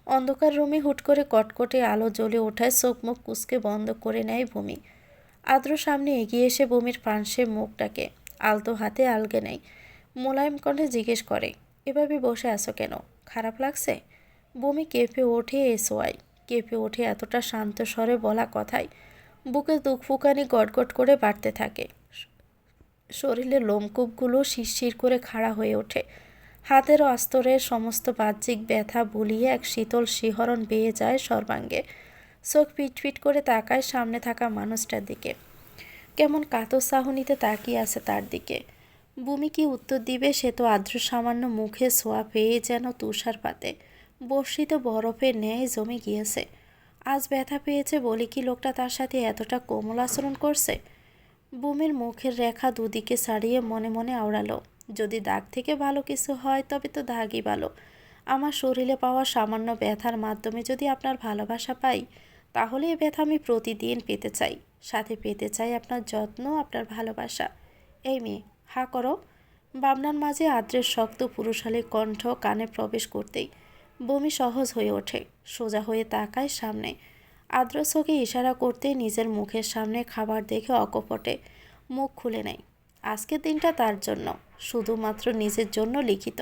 অন্ধকার রুমে হুট করে কটকটে আলো জ্বলে ওঠায় চোখ মুখ কুঁচকে বন্ধ করে নেয় ভূমি। আদ্র সামনে এগিয়ে এসে বমির পাশে মুখটাকে আলতো হাতে আলগে নেয়। মোলায়েম কণ্ঠে জিজ্ঞেস করে, এভাবে বসে আছো কেন, খারাপ লাগছে? বমি কেঁপে ওঠে এসোয়াই, কেঁপে ওঠে এতটা শান্ত স্বরে বলা কথায় বুকে দুঃখ ফুকানি গটগট করে বাড়তে থাকে। শরীরের লোমকূপগুলো শিরশির করে খাড়া হয়ে ওঠে। হাতের অস্তরের সমস্ত বাহ্যিক ব্যথা বুলিয়ে এক শীতল শিহরণ বেয়ে যায় সর্বাঙ্গে। চোখ পিটপিট করে তাকায় সামনে থাকা মানুষটার দিকে, কেমন কাতর চাহনিতে তাকিয়ে আছে তার দিকে। ভূমি কি উত্তর দিবে সে তো আদ্র সামান্য মুখে ছোঁয়া পেয়ে যেন তুষারপাতে বর্ষিত বরফের ন্যায় জমে গিয়েছে। আজ ব্যথা পেয়েছে বলে কি লোকটা তার সাথে এতটা কোমল আচরণ করছে? ভূমির মুখের রেখা দুদিকে ছাড়িয়ে মনে মনে আওড়ালো, যদি দাগ থেকে ভালো কিছু হয় তবে তো দাগই ভালো। আমার শরীরে পাওয়া সামান্য ব্যথার মাধ্যমে যদি আপনার ভালোবাসা পাই, তাহলে এ ব্যথা আমি প্রতিদিন পেতে চাই, সাথে পেতে চাই আপনার যত্ন, আপনার ভালোবাসা। এই মেয়ে, হা করো। ভাবনার মাঝে আদ্রের শক্ত পুরুষালী কণ্ঠ কানে প্রবেশ করতেই বমি সহজ হয়ে ওঠে। সোজা হয়ে তাকায় সামনে। আদ্র চোখে ইশারা করতে নিজের মুখের সামনে খাবার দেখে অকপটে মুখ খুলে নেয়। আজকের দিনটা তার জন্য, শুধুমাত্র নিজের জন্য লিখিত।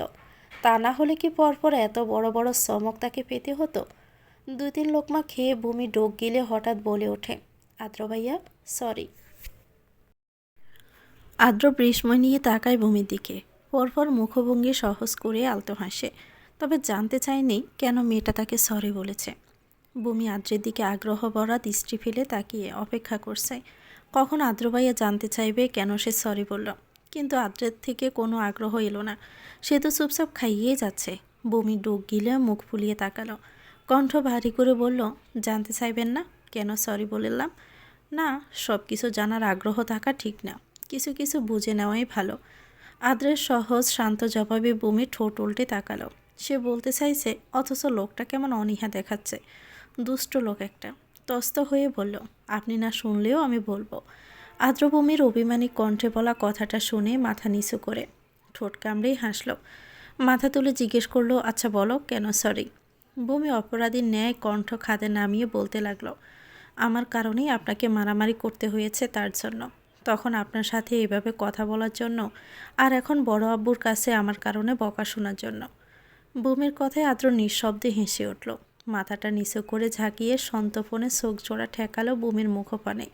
তা না হলে কি পরপর এত বড় বড় চমক তাকে পেতে হতো? 2-3 লোকমা খেয়ে ভূমি ডোক গিলে হঠাৎ বলে ওঠে, আদ্র ভাইয়া, সরি। আদ্র বিস্ময় নিয়ে তাকায় ভূমির দিকে। পরপর মুখভঙ্গি সহজ করে আলতো হাসে, তবে জানতে চায়নি কেন মেয়েটা তাকে সরি বলেছে। ভূমি আদ্রের দিকে আগ্রহ ভরা দৃষ্টি ফেলে তাকিয়ে অপেক্ষা করছে কখন আদ্র ভাইয়া জানতে চাইবে কেন সে সরি বলল, কিন্তু আদ্রের থেকে কোনো আগ্রহ এলো না। সে তো চুপচাপ খাইয়েই যাচ্ছে। ভূমি ডোক গিলে মুখ ফুলিয়ে তাকালো, কণ্ঠ ভারী করে বলল, জানতে চাইবেন না কেন সরি বললাম? না, সব কিছু জানার আগ্রহ থাকা ঠিক না, কিছু কিছু বুঝে নেওয়াই ভালো। আদ্রের সহজ শান্ত জবাবে ভূমি ঠোঁট উল্টে তাকালো। সে বলতে চাইছে, অথচ লোকটা কেমন অনীহা দেখাচ্ছে। দুষ্ট লোক একটা। তস্ত হয়ে বলল, আপনি না শুনলেও আমি বলবো। আদ্রভূমির অভিমানী কণ্ঠে বলা কথাটা শুনে মাথা নিচু করে ঠোঁট কামড়েই হাসল। মাথা তুলে জিজ্ঞেস করলো, আচ্ছা বলো কেন সরি? ভূমি অপরাধীর ন্যায় কণ্ঠ খাদে নামিয়ে বলতে লাগলো, আমার কারণেই আপনাকে মারামারি করতে হয়েছে, তার জন্য। তখন আপনার সাথে এভাবে কথা বলার জন্য, আর এখন বড় আব্বুর কাছে আমার কারণে বকা শোনার জন্য। ভূমির কথায় আদ্র নিঃশব্দে হেসে উঠল। মাথাটা নিচু করে ঝাঁকিয়ে সন্তপনে চোখ জোড়া ঠেকালো ভূমির মুখপানে।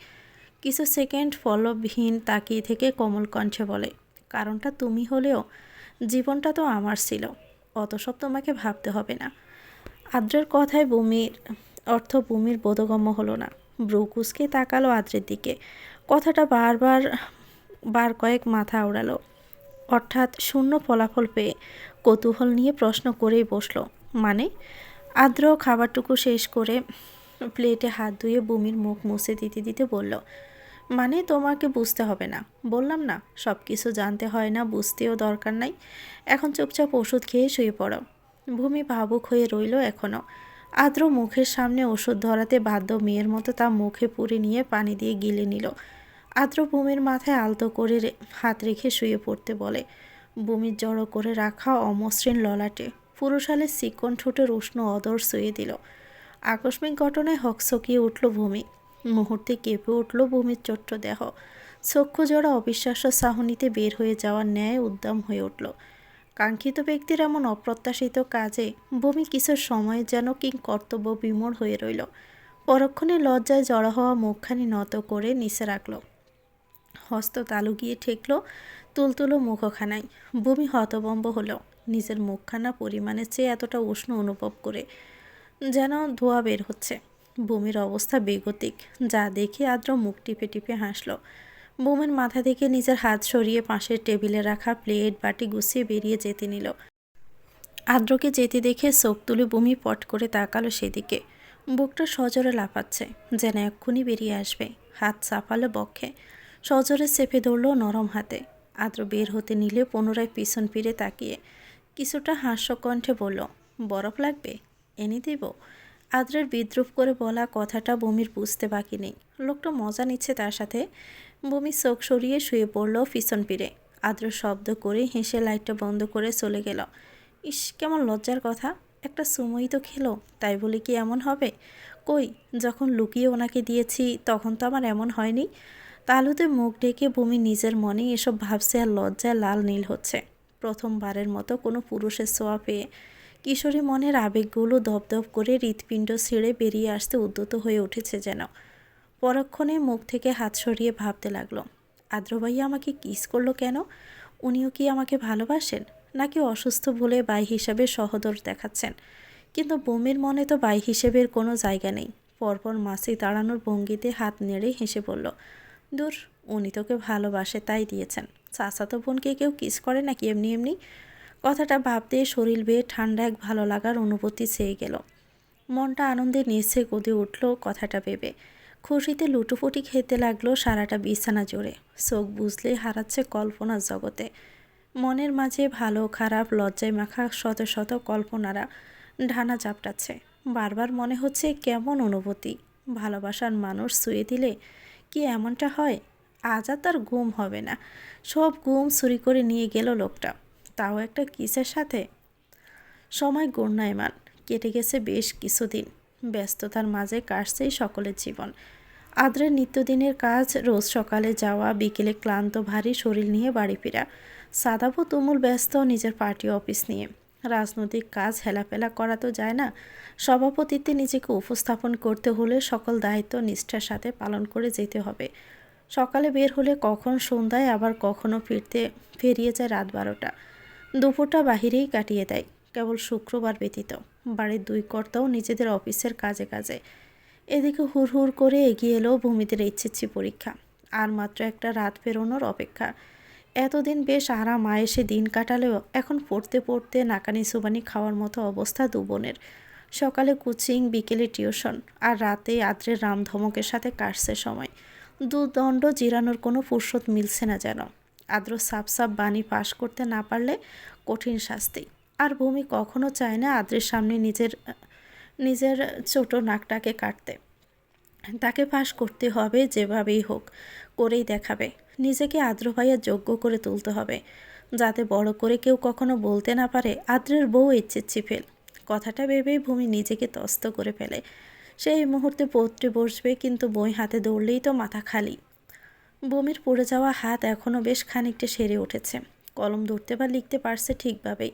কিছু সেকেন্ড ফলবিহীন তাকিয়ে থেকে কোমল কণ্ঠে বলে, কারণটা তুমি হলেও জীবনটা তো আমার ছিল, অত সব তোমাকে ভাবতে হবে না। আদ্রের কথায় ভূমির বোধগম্য হলো না। ব্রু কুঁচকে তাকালো আদ্রের দিকে। কথাটা বার কয়েক মাথা আওড়ালো। অর্থাৎ শূন্য ফলাফল পেয়ে কৌতূহল নিয়ে প্রশ্ন করেই বসলো, মানে? আদ্র খাবারটুকু শেষ করে প্লেটে হাত ধুয়ে বমির মুখ মুছে দিতে দিতে বলল, মানে তোমাকে বুঝতে হবে না, বললাম না সব কিছু জানতে হয় না, বুঝতেও দরকার নাই। এখন চুপচাপ ওষুধ খেয়ে শুয়ে পড়ো। ভূমি ভাবুক হয়ে রইল এখনও। আদ্র মুখের সামনে ওষুধ ধরাতে বাধ্য মেয়ের মতো তা মুখে পুরে নিয়ে পানি দিয়ে গিলে নিল। আদ্র ভূমির মাথায় আলতো করে হাত রেখে শুয়ে পড়তে বলে। ভূমির জড়ো করে রাখা অমসৃণ ললাটে পুরুষালে চিকন ঠোঁটের উষ্ণ অদর শুয়ে দিল। আকস্মিক ঘটনায় হকচকিয়ে উঠল ভূমি। মুহূর্তে কেঁপে উঠল ভূমির ছোট্ট দেহ। চক্ষু জোড়া অবিশ্বাস্য চাহনিতে বের হয়ে যাওয়ার ন্যায় উদ্দাম হয়ে উঠল। কাঙ্ক্ষিত ব্যক্তির এমন অপ্রত্যাশিত কাজে ভূমি কিছু সময় যেন কর্তব্য বিমূঢ় হয়ে রইল। পরক্ষণে লজ্জায় জড়ো হওয়া মুখখানি নত করে নিচে রাখল। হস্ত তালু গিয়ে ঠেকল তুলতুলো মুখখানায়। ভূমি হতভম্ব হলো নিজের মুখখানা পরিমাণের চেয়ে এতটা উষ্ণ অনুভব করে, যেন ধোঁয়া বের হচ্ছে। ভূমির অবস্থা বেগতিক, যা দেখে আদ্র মুখ টিপে টিপে হাসল। ভূমির মাথা থেকে নিজের হাত সরিয়ে পাশের টেবিলে রাখা প্লেট বাটি গুছিয়ে বেরিয়ে যেতে নিল। আদ্রকে যেতে দেখে চোখ তুলে ভূমি পট করে তাকালো সেদিকে। বুকটা সজোরে লাফাচ্ছে, যেন এক্ষুনি বেরিয়ে আসবে। হাত চাপালো বক্ষে, সজোরে চেপে ধরল নরম হাতে। আদ্র বের হতে নিলে পুনরায় পিছন ফিরে তাকিয়ে কিছুটা হাস্যকণ্ঠে বলল, বরফ লাগবে, এনে দেব? আদ্রের বিদ্রুপ করে বলা কথাটা ভূমির বুঝতে বাকি নেই। লোকটা মজা নিচ্ছে তার সাথে। ভূমি চোখ সরিয়ে শুয়ে পড়ল পিছন ফিরে। আদ্র শব্দ করে হেসে লাইটটা বন্ধ করে চলে গেল। ইস, কেমন লজ্জার কথা! একটা সুমোই তো খেলো, তাই বলে কি এমন হবে? কই, যখন লুকিয়ে ওনাকে দিয়েছি তখন তো আমার এমন হয়নি। তালুতে মুখ ডেকে ভূমি নিজের মনেই এসব ভাবছে আর লজ্জায় লাল নীল হচ্ছে। প্রথমবারের মতো কোনো পুরুষের ছোঁয়া পেয়ে কিশোরী মনের আবেগগুলো দপদপ করে হৃৎপিণ্ড ছিঁড়ে বেরিয়ে আসতে উদ্যত হয়ে উঠেছে যেন। পরক্ষণে মুখ থেকে হাত সরিয়ে ভাবতে লাগলো, আদ্র ভাইয়া আমাকে কিস করলো কেন? উনিও কি আমাকে ভালোবাসেন, নাকি অসুস্থ বলে বাই হিসাবে সহদর দেখাচ্ছেন? কিন্তু বমির মনে তো বাই হিসেবের কোনো জায়গা নেই। পরপর মাসি তাড়ানোর ভঙ্গিতে হাত নেড়ে হেসে বলল, দূর, উনি তোকে ভালোবাসে তাই দিয়েছেন। চাচাতো বোনকে কেউ কিস করে নাকি এমনি এমনি? কথাটা ভাবতে শরীর বেয়ে ঠান্ডা এক ভালো লাগার অনুভূতি চেয়ে গেল। মনটা আনন্দে নেচে গদে উঠল কথাটা ভেবে। খুশিতে লুটোপুটি খেতে লাগলো সারাটা বিছানা জুড়ে। চোখ বুঝলে হারাচ্ছে কল্পনার জগতে। মনের মাঝে ভালো খারাপ লজ্জায় মাখা শত শত কল্পনারা ঢানা চাপটাচ্ছে। বারবার মনে হচ্ছে কেমন অনুভূতি, ভালোবাসার মানুষ ছুঁয়ে দিলে কি এমনটা হয়? আজ আর তার ঘুম হবে না, সব ঘুম চুরি করে নিয়ে গেল লোকটা, তাও একটা কিসের সাথে। সময় ঘূর্ণায়মান, কেটে গেছে বেশ কিছুদিন। ব্যস্ততার মাঝে কাটছেই সকলের জীবন। আদ্রের নিত্যদিনের কাজ, রোজ সকালে যাওয়া, বিকেলে ক্লান্ত ভারী শরীর নিয়ে বাড়ি ফেরা। সাদাবু তুমুল ব্যস্ত নিজের পার্টি অফিস নিয়ে। রাজনৈতিক কাজ হেলাফেলা করা তো যায় না। সভাপতিত্বে নিজেকে উপস্থাপন করতে হলে সকল দায়িত্ব নিষ্ঠার সাথে পালন করে যেতে হবে। সকালে বের হলে কখন সন্ধ্যায়, আবার কখনো ফিরিয়ে যায় রাত 12টা। দুপুরটা বাহিরেই কাটিয়ে দেয়, কেবল শুক্রবার ব্যতীত। বাড়ির দুই কর্তাও নিজেদের অফিসের কাজে কাজে। এদিকে হুড় করে এগিয়ে এলো ভূমিদের এইচএসসি পরীক্ষা। আর মাত্র একটা রাত পেরোনোর অপেক্ষা। এতদিন বেশ আরাম আয়েসে দিন কাটালেও এখন পড়তে পড়তে নাকানি সুবানি খাওয়ার মতো অবস্থা দু বোনের। সকালে কোচিং, বিকেলে টিউশন, আর রাতে আদ্রের রামধমকের সাথে কাটছে সময়। দুদণ্ড জিরানোর কোনো ফুরসত মিলছে না যেন। আদ্র সাপ বাণী পাশ করতে না পারলে কঠিন শাস্তি। আর ভূমি কখনো চায় না আদ্রের সামনে নিজের ছোট নাকটাকে কাটতে। তাকে পাশ করতে হবে, যেভাবেই হোক করেই দেখাবে। নিজেকে আদ্র ভাইয়ের যোগ্য করে তুলতে হবে, যাতে বড় করে কেউ কখনো বলতে না পারে আদ্রের বউ এইচএসসি ফেল। কথাটা ভেবেই ভূমি নিজেকে ত্যস্ত করে ফেলে। সেই মুহূর্তে পড়তে বসবে, কিন্তু বই হাতে দৌড়লেই তো মাথা খালি। বমির পড়ে যাওয়া হাত এখনও বেশ খানিকটা সেরে উঠেছে। কলম ধরতে বা লিখতে পারছে ঠিকভাবেই,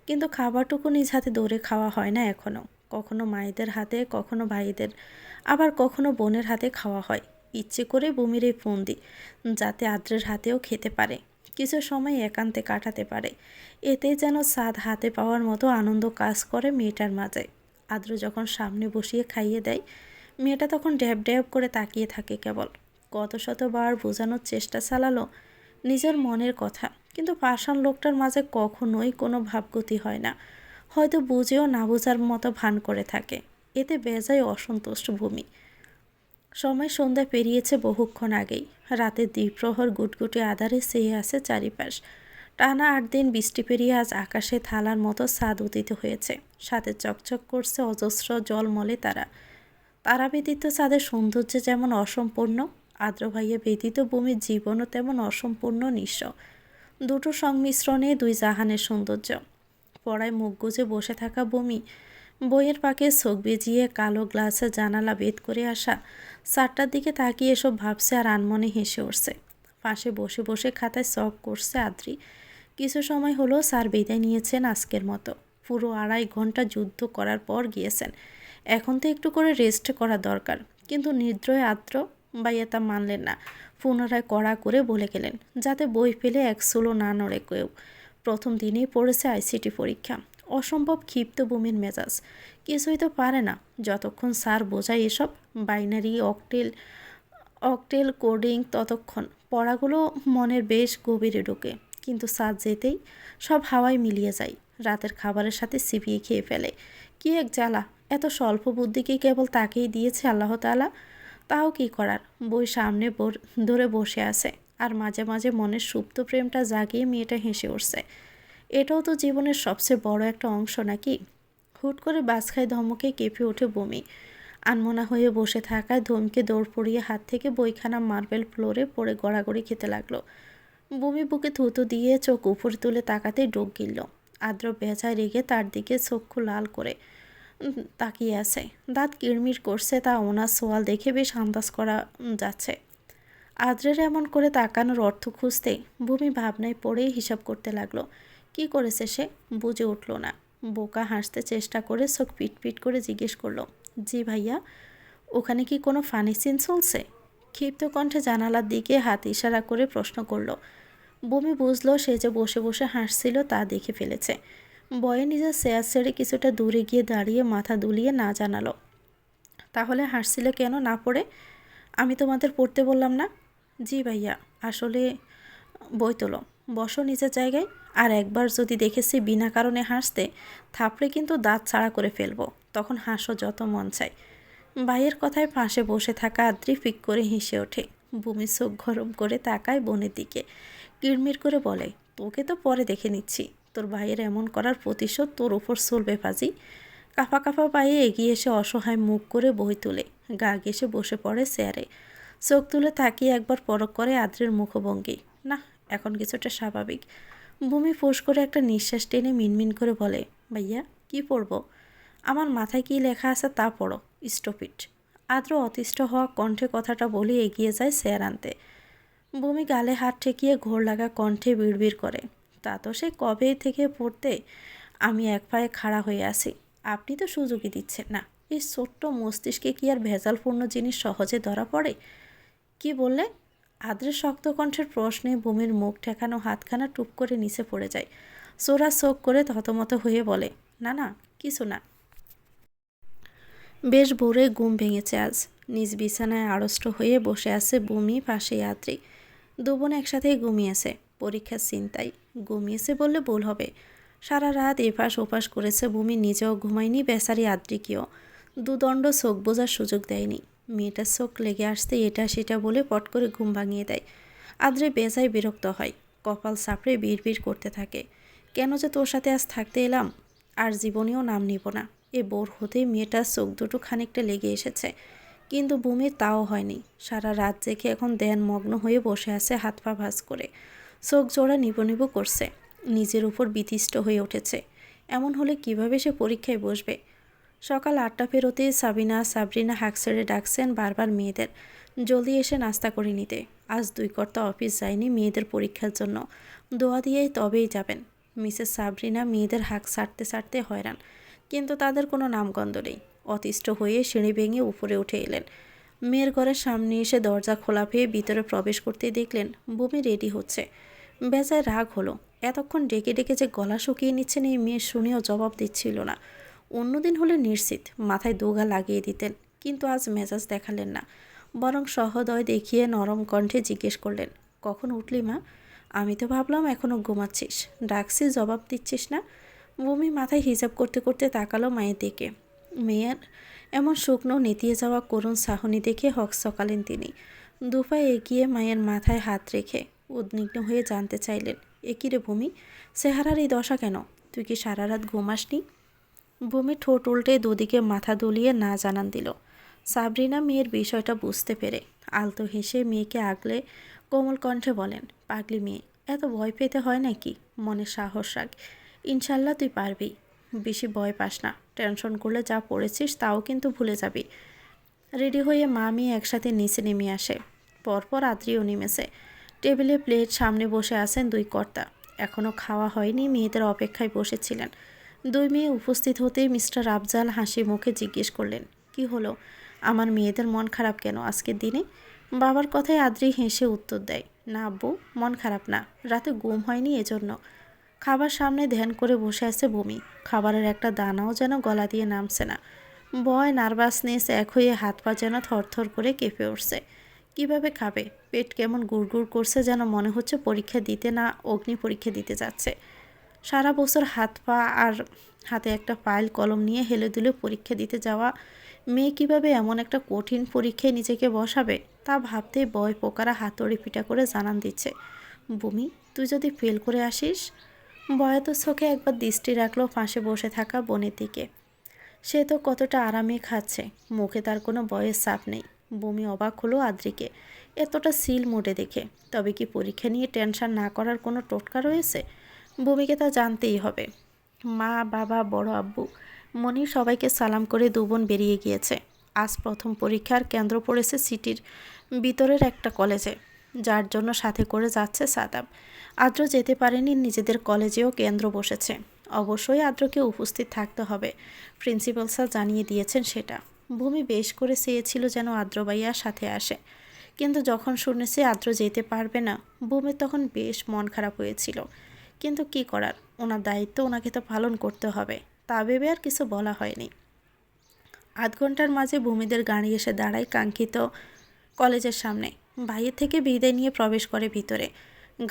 কিন্তু খাবারটুকু নিজ হাতে দৌড়ে খাওয়া হয় না এখনও। কখনো মায়েদের হাতে, কখনো ভাইদের, আবার কখনো বোনের হাতে খাওয়া হয়। ইচ্ছে করে বমির এই ফন্দি, যাতে আদ্রের হাতেও খেতে পারে, কিছু সময় একান্তে কাটাতে পারে। এতে যেন স্বাদ হাতে পাওয়ার মতো আনন্দ কাজ করে মেয়েটার মাঝে। আদ্র যখন সামনে বসিয়ে খাইয়ে দেয়, মেয়েটা তখন ড্যাব ড্যাব করে তাকিয়ে থাকে কেবল। কত শতবার বোঝানোর চেষ্টা চালালো নিজের মনের কথা, কিন্তু পাষাণ লোকটার মাঝে কখনোই কোনো ভাবগতি হয় না। হয়তো বুঝেও না বোঝার মতো ভান করে থাকে। এতে বেজায় অসন্তুষ্ট ভূমি। সময় সন্ধ্যা পেরিয়েছে বহুক্ষণ আগেই। রাতের দ্বিপ্রহর গুটগুটে আঁধারে চেয়ে আছে চারিপাশ। টানা 8 দিন বৃষ্টি পেরিয়ে আজ আকাশে থালার মতো চাঁদ উদিত হয়েছে। সাথে চকচক করছে অজস্র জলমলে তারা। তারা ব্যতীত চাঁদের সৌন্দর্য যেমন অসম্পূর্ণ, আদ্র ভাইয়া ব্যতীত ভূমির জীবনও তেমন অসম্পূর্ণ নিঃস্ব। দুটো সংমিশ্রণে দুই জাহানের সৌন্দর্য। পড়ায় মুখ গুজে বসে থাকা ভূমি বইয়ের পাকে চোখ বেজিয়ে কালো গ্লাসে জানালা বেদ করে আসা 4টার দিকে তাকিয়ে এসব ভাবছে আর আনমনে হেসে উঠছে। পাশে বসে বসে খাতায় চক করছে আদ্রি। কিছু সময় হলো স্যার বিদায় নিয়েছেন আজকের মতো। পুরো 2.5 ঘন্টা যুদ্ধ করার পর গিয়েছেন। এখন তো একটু করে রেস্ট করা দরকার। কিন্তু নিদ্রয় আদ্র ভাইয়া তা মানলেন না। পুনরায় কড়া করে বলে গেলেন যাতে বই ফেলে এক চুলো না নড়ে কেউ। প্রথম দিনেই পড়েছে আইসিটি পরীক্ষা। অসম্ভব ক্ষিপ্ত ভূমির মেজাজ। কিছুই তো পারে না যতক্ষণ স্যার বোঝায় এসব বাইনারি অকটেল কোডিং, ততক্ষণ পড়াগুলো মনের বেশ গভীরে ঢোকে। কিন্তু স্যার যেতেই সব হাওয়ায় মিলিয়ে যায়। রাতের খাবারের সাথে চিবিয়ে খেয়ে ফেলে। কি এক জ্বালা! এত স্বল্প বুদ্ধিকে কেবল তাকেই দিয়েছে আল্লাহ তাআলা। তাও কি করার, বই সামনে ধরে বসে আছে আর মাঝে মাঝে মনের সুপ্ত প্রেমটা জাগিয়ে মেয়েটা হেসে উঠছে। এটাও তো জীবনের সবচেয়ে বড় একটা অংশ নাকি? হুট করে বাজখায় ধমকে কেঁপে ওঠে বমি। আনমনা হয়ে বসে থাকায় ধমকে দৌড় পড়িয়ে হাত থেকে বইখানা মার্বেল ফ্লোরে পড়ে গড়াগড়ি খেতে লাগলো। বমি বুকে থুতু দিয়ে চোখ উপরে তুলে তাকাতেই ডোক গিলল। আদ্র বেজায় রেগে তার দিকে চক্ষু লাল করে তাকিয়ে আছে। দাঁত কিড়মিড় করছে, তা ওনার সোয়াল দেখে বেশ আন্দাজ করা যাচ্ছে। আদ্রের এমন করে তাকানোর অর্থ খুঁজতে ভূমি ভাবনায় পড়েই হিসাব করতে লাগলো। কি করেছে সে বুঝে উঠল না। বোকা হাসতে চেষ্টা করে চোখ পিটপিট করে জিজ্ঞেস করলো, জি ভাইয়া, ওখানে কি কোনো ফানি সিন চলছে? ক্ষিপ্ত কণ্ঠে জানালার দিকে হাত ইশারা করে প্রশ্ন করলো। বমি বুঝলো সে যে বসে বসে হাসছিল তা দেখে ফেলেছে। বয়ে নিজের চেয়ার ছেড়ে কিছুটা দূরে গিয়ে দাঁড়িয়ে মাথা দুলিয়ে না জানালো, তাহলে হাসছিলে কেন না পড়ে? আমি তোমাদের পড়তে বললাম না? জি ভাইয়া, আসলে বই তোলো, বসো নিজের জায়গায়। আর একবার যদি দেখেছি বিনা কারণে হাসতে, থাপড়ে কিন্তু দাঁত ছাড়া করে ফেলবো। তখন হাসো যত মন চায়। ভাইয়ের কথায় পাশে বসে থাকা আদ্রি ফিক করে হেসে ওঠে। ভূমি চোখ গরম করে তাকায় বোনের দিকে। কিড়মির করে বলে, তোকে তো পরে দেখে নিচ্ছি। তোর ভাইয়ের এমন করার প্রতিশোধ তোর উপর চলবে ফাজি। কাঁপা কাঁপা পায়ে এগিয়ে এসে অসহায় মুখ করে বই তুলে গা ঘেঁষে বসে পড়ে চেয়ারে। চোখ তুলে তাকিয়ে একবার পরখ করে আদ্রের মুখভঙ্গি। না, এখন কিছুটা স্বাভাবিক। ভূমি ফোঁস করে একটা নিঃশ্বাস টেনে মিনমিন করে বলে, ভাইয়া কি পড়বো? আমার মাথায় কি লেখা আছে তা পড়ো, স্টপিট। আদ্র অতিষ্ঠ হওয়া কণ্ঠে কথাটা বলে এগিয়ে যায় চেয়ার আনতে। ভূমি গালে হাত ঠেকিয়ে ঘোর লাগা কণ্ঠে বিড়বিড় করে, তা তো সে কবে থেকে পড়তে আমি এক পায়ে খাড়া হয়ে আছি। আপনি তো সুযোগই দিচ্ছেন না। এই ছোট্ট মস্তিষ্কে কি আর ভেজালপূর্ণ জিনিস সহজে ধরা পড়ে? কি বললে? আদ্রের শক্ত কণ্ঠের প্রশ্নে ভূমির মুখ ঠেকানো হাতখানা টুপ করে নিচে পড়ে যায়। সোরা চোখ করে থতমত হয়ে বলে, না না, কিছু না। বেশ ভোরে ঘুম ভেঙেছে আজ। নিজ বিছানায় আড়ষ্ট হয়ে বসে আছে ভূমি, পাশেই আদ্রি। দুবোন একসাথেই ঘুমিয়েছে। পরীক্ষার চিন্তায় ঘুমিয়েছে বললে ভুল হবে। সারা রাত এপাশ ওপাশ করেছে ভূমি, নিজেও ঘুমায়নি, বেচারি আদ্রিকেও দুদণ্ড চোখ বোঝার সুযোগ দেয়নি। মেয়েটার চোখ লেগে আসতে এটা সেটা বলে পট করে ঘুম ভাঙিয়ে দেয়। আদ্রি বেজায় বিরক্ত হয়, কপাল চাপড়ে বিড়বিড় করতে থাকে, কেন যে তোর সাথে আজ থাকতে এলাম, আর জীবনেও নাম নিব না। এ বোর হতেই মেয়েটার চোখ দুটো খানিকটা লেগে এসেছে, কিন্তু ভূমির তাও হয়নি। সারা রাত জেগে এখন ধ্যানমগ্ন হয়ে বসে আছে, হাত পা ভাঁজ করে। চোখ জোড়া নিবো নিবো করছে, নিজের উপর বিতিষ্ঠ হয়ে উঠেছে। এমন হলে কিভাবে সে পরীক্ষায় বসবে? সকাল 8টা পেরোতেই সাবরিনা হাঁক ছেড়ে ডাকছেন বারবার মেয়েদের, জলদি এসে নাস্তা করে নিতে। আজ 2 কর্তা অফিস যায়নি মেয়েদের পরীক্ষার জন্য, দোয়া দিয়েই তবেই যাবেন। মিসেস সাবরিনা মেয়েদের হাঁক ছাড়তে ছাড়তে হয়রান, কিন্তু তাদের কোনো নামগন্ধ নেই। অতিষ্ঠ হয়ে সিঁড়ি ভেঙে উপরে উঠে এলেন। মেয়ের ঘরের সামনে এসে দরজা খোলা পেয়ে ভিতরে প্রবেশ করতেই দেখলেন ভূমি রেডি হচ্ছে। বেজায় রাগ হলো, এতক্ষণ ডেকে ডেকে যে গলা শুকিয়ে নিচ্ছেন এই মেয়ে শুনেও জবাব দিচ্ছিল না। অন্যদিন হলে নিশ্চিত মাথায় দোগা লাগিয়ে দিতেন, কিন্তু আজ মেজাজ দেখালেন না, বরং সহদয় দেখিয়ে নরম কণ্ঠে জিজ্ঞেস করলেন, কখন উঠলি মা? আমি তো ভাবলাম এখনও ঘুমাচ্ছিস, ডাকছি জবাব দিচ্ছিস না। ভূমি মাথায় হিসাব করতে করতে তাকালো মায়ের দিকে। মেয়ের এমন শুকনো নেতিয়ে যাওয়া করুণ চাহনি দেখে হকচকালেন তিনি। দুপায়ে এগিয়ে মায়ের মাথায় হাত রেখে উদ্বিগ্ন হয়ে জানতে চাইলেন, এ কি রে ভূমি, চেহারার এই দশা কেন? তুই কি সারা রাত ঘুমাসনি? ভূমি ঠোঁট উল্টে দুদিকে মাথা দুলিয়ে না জানান দিল। সাবরিনা মেয়ের বিষয়টা বুঝতে পেরে আলতো হেসে মেয়েকে আগলে কোমল কণ্ঠে বলেন, পাগলি মেয়ে, এত ভয় পেতে হয় নাকি? মনে সাহস রাখ, ইনশাল্লাহ তুই পারবি। বেশি ভয় পাস না, টেনশন করলে যা পড়েছিস তাও কিন্তু ভুলে যাবি। রেডি হয়ে মা মেয়ে একসাথে নিচে নেমে আসে। পরপর আদ্রিও নেমেছে। টেবিলে প্লেট সামনে বসে আছেন দুই কর্তা। এখনও খাওয়া হয়নি, মেয়েদের অপেক্ষায় বসেছিলেন। দুই মেয়ে উপস্থিত হতেই মিস্টার আফজাল হাসি মুখে জিজ্ঞেস করলেন, কি হলো, আমার মেয়েদের মন খারাপ কেন আজকের দিনে? বাবার কথায় আদ্রি হেসে উত্তর দেয়, না আব্বু, মন খারাপ না, রাতে ঘুম হয়নি এজন্য। খাবার সামনে ধ্যান করে বসে আছে ভূমি। খাবারের একটা দানাও যেন গলা দিয়ে নামছে না। ভয়, নার্ভাসনেস এক হয়ে হাত পা যেন থরথর করে কেঁপে উঠছে। কিভাবে খাবে? পেট কেমন গুড়গুড় করছে, যেন মনে হচ্ছে পরীক্ষা দিতে না অগ্নি পরীক্ষা দিতে যাচ্ছে। সারা বছর হাত পা আর হাতে একটা ফাইল কলম নিয়ে হেলে দুলে পরীক্ষা দিতে যাওয়া মেয়ে কিভাবে এমন একটা কঠিন পরীক্ষায় নিজেকে বসাবে তা ভাবতেই ভয় পোকারা হাতড়ি পিটা করে জানান দিচ্ছে, ভূমি, তুই যদি ফেল করে আসিস। বয়াত চোখে একবার দৃষ্টি রাখলো পাশে বসে থাকা বোনের দিকে। সে তো কতটা আরামে খাচ্ছে, মুখে তার কোনো বয়ের ছাপ নেই। বমি অবাক হলো আদ্রিকে এতটা সিল মোটে দেখে। তবে কি পরীক্ষা নিয়ে টেনশন না করার কোনো টোটকা রয়েছে? বমিকে তা জানতেই হবে। মা, বাবা, বড় আব্বু, মনি সবাইকে সালাম করে দু বোন বেরিয়ে গিয়েছে। আজ প্রথম পরীক্ষার কেন্দ্র পড়েছে সিটির ভিতরের একটা কলেজে, যার জন্য সাথে করে যাচ্ছে সাদাব। আদ্র যেতে পারেনি, নিজেদের কলেজেও কেন্দ্র বসেছে। অবশ্যই আদ্রকে উপস্থিত থাকতে হবে, প্রিন্সিপাল স্যার জানিয়ে দিয়েছেন সেটা। ভূমি বেশ করে চেয়েছিল যেন আদ্র ভাইয়ার সাথে আসে, কিন্তু যখন শুনেছে আদ্র যেতে পারবে না, ভূমির তখন বেশ মন খারাপ হয়েছিল। কিন্তু কি করার, ওনার দায়িত্ব ওনাকে তো পালন করতে হবে, তা ভেবে আর কিছু বলা হয়নি। আধ ঘন্টার মাঝে ভূমিদের গাড়ি এসে দাঁড়ায় কাঙ্ক্ষিত কলেজের সামনে। বাইরে থেকে বিদায় নিয়ে প্রবেশ করে ভিতরে।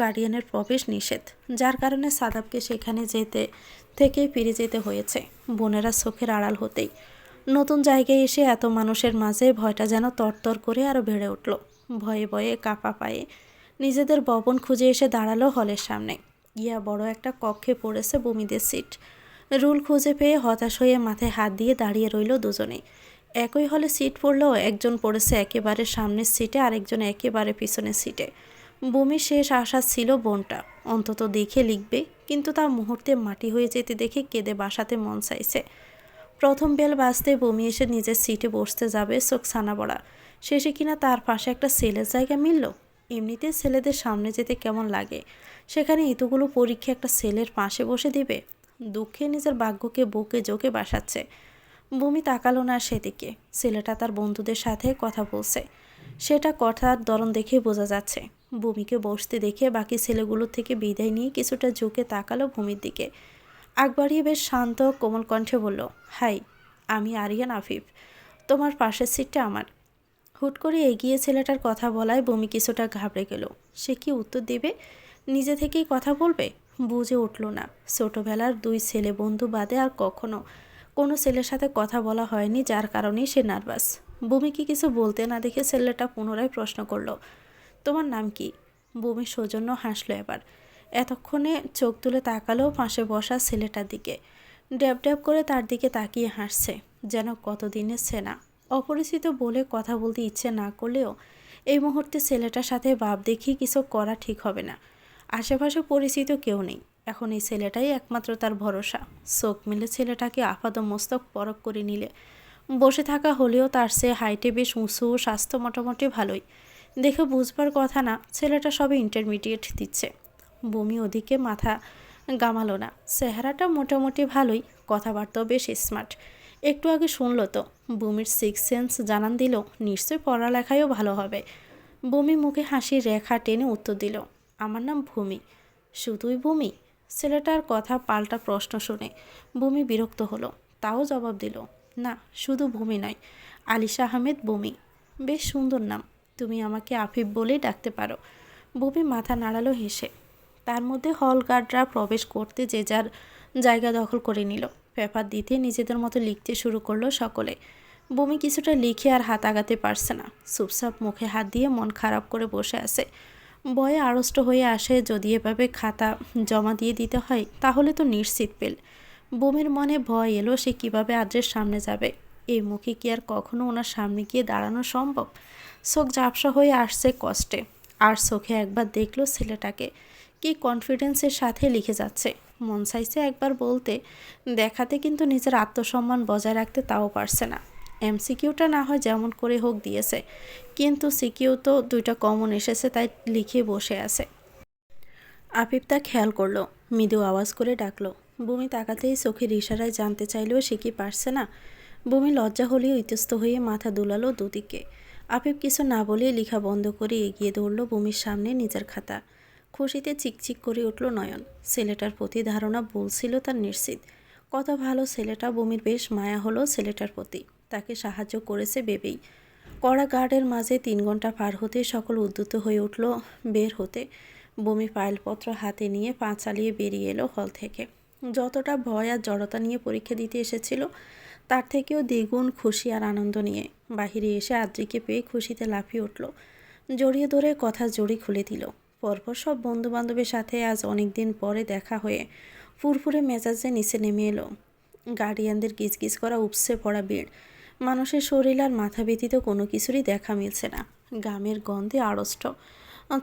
গার্ডিয়ানের প্রবেশ নিষেধ, যার কারণে সাদাবকে সেখানে যেতে থেকেই ফিরে যেতে হয়েছে, বোনেরা চোখের আড়াল হতেই। নতুন জায়গায় এসে এত মানুষের মাঝে ভয়টা যেন তরতর করে আরও বেড়ে উঠল। ভয়ে ভয়ে কাপা পায়ে নিজেদের ভবন খুঁজে এসে দাঁড়ালো হলের সামনে। ইয়া বড় একটা কক্ষে পড়েছে বমিদের সিট। রুল খুঁজে পেয়ে হতাশ হয়ে মাথায় হাত দিয়ে দাঁড়িয়ে রইল দুজনেই। একই হলে সিট পড়লেও একজন পড়েছে একেবারে সামনের সিটে, আরেকজন একেবারে পিছনের সিটে। বমির শেষ আশা ছিল বোনটা অন্তত দেখে লিখবে, কিন্তু তা মুহূর্তে মাটি হয়ে যেতে দেখে কেঁদে বাসাতে মন চাইছে। প্রথম বেল বাজতে বমি এসে নিজের সিটে বসতে যাবে, চোখ ছানা বড়া। শেষে কিনা তার পাশে একটা ছেলের জায়গা মিলল। এমনিতে ছেলেদের সামনে যেতে কেমন লাগে, সেখানে এতগুলো পরীক্ষা একটা ছেলের পাশে বসে দিবে। দুঃখে নিজের ভাগ্যকে বুকে জোকে বাসাচ্ছে। বমি তাকালো না সেদিকে। ছেলেটা তার বন্ধুদের সাথে কথা বলছে, সেটা কথার ধরন দেখে বোঝা যাচ্ছে। ভূমিকে বসতে দেখে বাকি ছেলেগুলোর থেকে বিদায় নিয়ে কিছুটা ঝুঁকে তাকালো ভূমির দিকে। আগ বাড়িয়ে বেশ শান্ত কোমল কণ্ঠে বলল, হাই, আমি আরিয়ান আফিফ, তোমার পাশের সিটটা আমার। হুট করে এগিয়ে ছেলেটার কথা বলায় বমি কিছুটা ঘাবড়ে গেল। সে কি উত্তর দেবে? নিজে থেকেই কথা বলবে? বুঝে উঠল না। ছোটবেলার দুই ছেলে বন্ধু বাদে আর কখনো কোনো ছেলের সাথে কথা বলা হয়নি, যার কারণেই সে নার্ভাস। বমিকে কিছু বলতে না দেখে ছেলেটা পুনরায় প্রশ্ন করল, তোমার নাম কি? বমি সৌজন্য হাসলো এবার। এতক্ষণে চোখ তুলে তাকালো পাশে বসা ছেলেটার দিকে। ড্যাব ড্যাব করে তার দিকে তাকিয়ে হাসছে, যেন কতদিনের চেনা। অপরিচিত বলে কথা বলতে ইচ্ছে না করলেও এই মুহূর্তে ছেলেটার সাথে ভাব দেখি কিছু করা ঠিক হবে না। আশেপাশে পরিচিত কেউ নেই, এখন এই ছেলেটাই একমাত্র তার ভরসা। চোখ মেলে ছেলেটাকে আপাদমস্তক পরখ করে নিলে বসে থাকা হলেও তার সে হাইটে বেশ উঁচু, স্বাস্থ্য মোটামুটি ভালোই। দেখে বুঝবার কথা না, ছেলেটা সবে ইন্টারমিডিয়েট দিচ্ছে। বমি ওদিকে মাথা গামালো না। চেহারাটা মোটামুটি ভালোই, কথাবার্তাও বেশ স্মার্ট। একটু আগে শুনলো তো, বমির সিক্স সেন্স জানান দিল নিশ্চয়ই পড়ালেখায়ও ভালো হবে। বমি মুখে হাসির রেখা টেনে উত্তর দিল, আমার নাম ভূমি। শুধুই ভূমি? ছেলেটার কথা পাল্টা প্রশ্ন শুনে বমি বিরক্ত হলো, তাও জবাব দিল, না, শুধু ভূমি নয়, আলিশা আহমেদ ভূমি। বেশ সুন্দর নাম, তুমি আমাকে আফিফ বলেই ডাকতে পারো। বমি মাথা নাড়ালো হেসে। তার মধ্যে হল গার্ডরা প্রবেশ করতে যে যার জায়গা দখল করে নিল। পেপার দিতে নিজেদের মতো লিখতে শুরু করলো সকলে। বমি কিছুটা লিখে আর হাত আগাতে পারছে না, চুপচাপ মুখে হাত দিয়ে মন খারাপ করে বসে আছে। বয়ে আড়ষ্ট হয়ে আসে, যদি এভাবে খাতা জমা দিয়ে দিতে হয় তাহলে তো নিশ্চিত পেল। বমির মনে ভয় এলো, সে কিভাবে আদ্রের সামনে যাবে। এই মুখে কি আর কখনো ওনার সামনে গিয়ে দাঁড়ানো সম্ভব? চোখ ঝাপসা হয়ে আসছে কষ্টে, আর চোখে একবার দেখলো ছেলেটাকে, কি কনফিডেন্সের সাথে লিখে যাচ্ছে। মন চাইছে একবার বলতে, দেখাতে, কিন্তু নিজের আত্মসম্মান বজায় রাখতে তাও পারছে না। এমসিকিউটা না হয় যেমন করে হোক দিয়েছে, কিন্তু সিকিউ তো দুইটা কমন এসেছে, তাই লিখে বসে আছে। আফিফ তা খেয়াল করলো, মৃদু আওয়াজ করে ডাকলো। বমি তাকাতেই চোখের ইশারায় জানতে চাইলেও সে কি পারছে না। বমি লজ্জা হলেও ইতস্ত হয়ে মাথা দুলালো দুদিকে। আফিফ কিছু না বলে লেখা বন্ধ করে এগিয়ে দৌড়ল বমির সামনে নিজের খাতা। খুশিতে চিকচিক করে উঠল নয়ন। ছেলেটার প্রতি ধারণা ভুল ছিল তার নিশ্চিত। কত ভালো ছেলেটা, বমির বেশ মায়া হলো ছেলেটার প্রতি। তাকে সাহায্য করেছে ভেবেই। কড়া গার্ডের মাঝে 3 ঘন্টা পার হতে সকল উদ্যত হয়ে উঠল বের হতে। বমি ফাইলপত্র হাতে নিয়ে পা চালিয়ে বেরিয়ে এলো হল থেকে। যতটা ভয় আর জড়তা নিয়ে পরীক্ষা দিতে এসেছিল, তার থেকেও দ্বিগুণ খুশি আর আনন্দ নিয়ে বাহিরে এসে আদ্রিকে পেয়ে খুশিতে লাফিয়ে উঠল। জড়িয়ে ধরে কথা জড়ি খুলে দিল। পরপর সব বন্ধুবান্ধবের সাথে আজ অনেক দিন পরে দেখা হয়ে ফুরফুরে মেজাজে নিচে নেমে এলো। গার্ডিয়ানদের গিজগিজ করা উপসে পড়া ভিড়। মানুষের শরীর আর মাথা ব্যতীত কোনো কিছুরই দেখা মিলছে না। গামের গন্ধে আড়ষ্ট।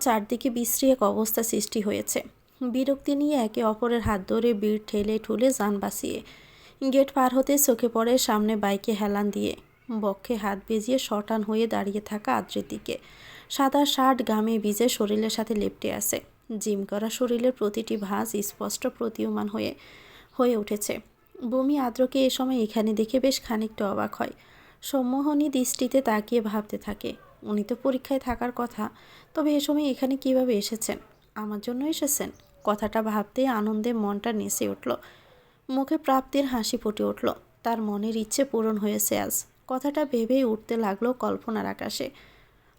চারদিকে বিশ্রী এক অবস্থা সৃষ্টি হয়েছে। বিরক্তি নিয়ে একে অপরের হাত ধরে ভিড় ঠেলে ঠুলে যান বাঁচিয়ে গেট পার হতে চোখে পড়ে সামনে বাইকে হেলান দিয়ে বক্ষে হাত বেজিয়ে শটান হয়ে দাঁড়িয়ে থাকা আদ্রের দিকে। সাদা শার্ট গামে ভিজে শরীরের সাথে লেপ্টে আছে। জিম করা শরীরের প্রতিটি ভাঁজ স্পষ্ট প্রতীয়মান হয়ে উঠেছে। বমি আদ্রকে এ সময় এখানে দেখে বেশ খানিকটা অবাক হয়। সম্মোহনী দৃষ্টিতে তাকিয়ে ভাবতে থাকে, উনি তো পরীক্ষায় থাকার কথা, তবে এ সময় এখানে কিভাবে এসেছেন? আমার জন্য এসেছেন? কথাটা ভাবতেই আনন্দে মনটা নেচে উঠল। মুখে প্রাপ্তির হাসি ফুটে উঠল। তার মনের ইচ্ছে পূরণ হয়েছে আজ। কথাটা ভেবেই উঠতে লাগলো কল্পনার আকাশে।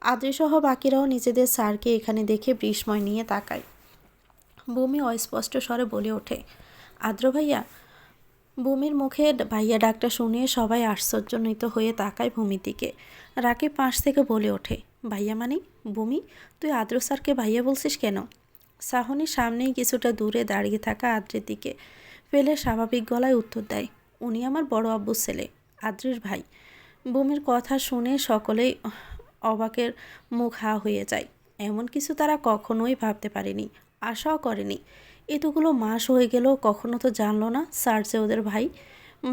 আদ্রিসহ বাকিরাও নিজেদের স্যারকে এখানে দেখে বিস্ময় নিয়ে তাকায়। বমি অস্পষ্ট স্বরে বলে ওঠে, আদ্র ভাইয়া। ভূমির মুখে ভাইয়া ডাকটা শুনে সবাই আশ্চর্যান্বিত হয়ে তাকায় ভূমির দিকে। রাকিব পাশ থেকে বলে ওঠে, ভাইয়া মানে? ভূমি, তুই আদ্র স্যারকে ভাইয়া বলছিস কেন? সাহনি সামনেই কিছুটা দূরে দাঁড়িয়ে থাকা আদ্রের দিকে ফেলে স্বাভাবিক গলায় উত্তর দেয়, উনি আমার বড় আব্বুর ছেলে, আদ্রের ভাই। ভূমির কথা শুনে সকলেই অবাকের মুখ হা হয়ে যায়। এমন কিছু তারা কখনোই ভাবতে পারেনি, আশাও করেনি। এতগুলো মাস হয়ে গেল, কখনো তো জানলো না স্যার যে ওদের ভাই।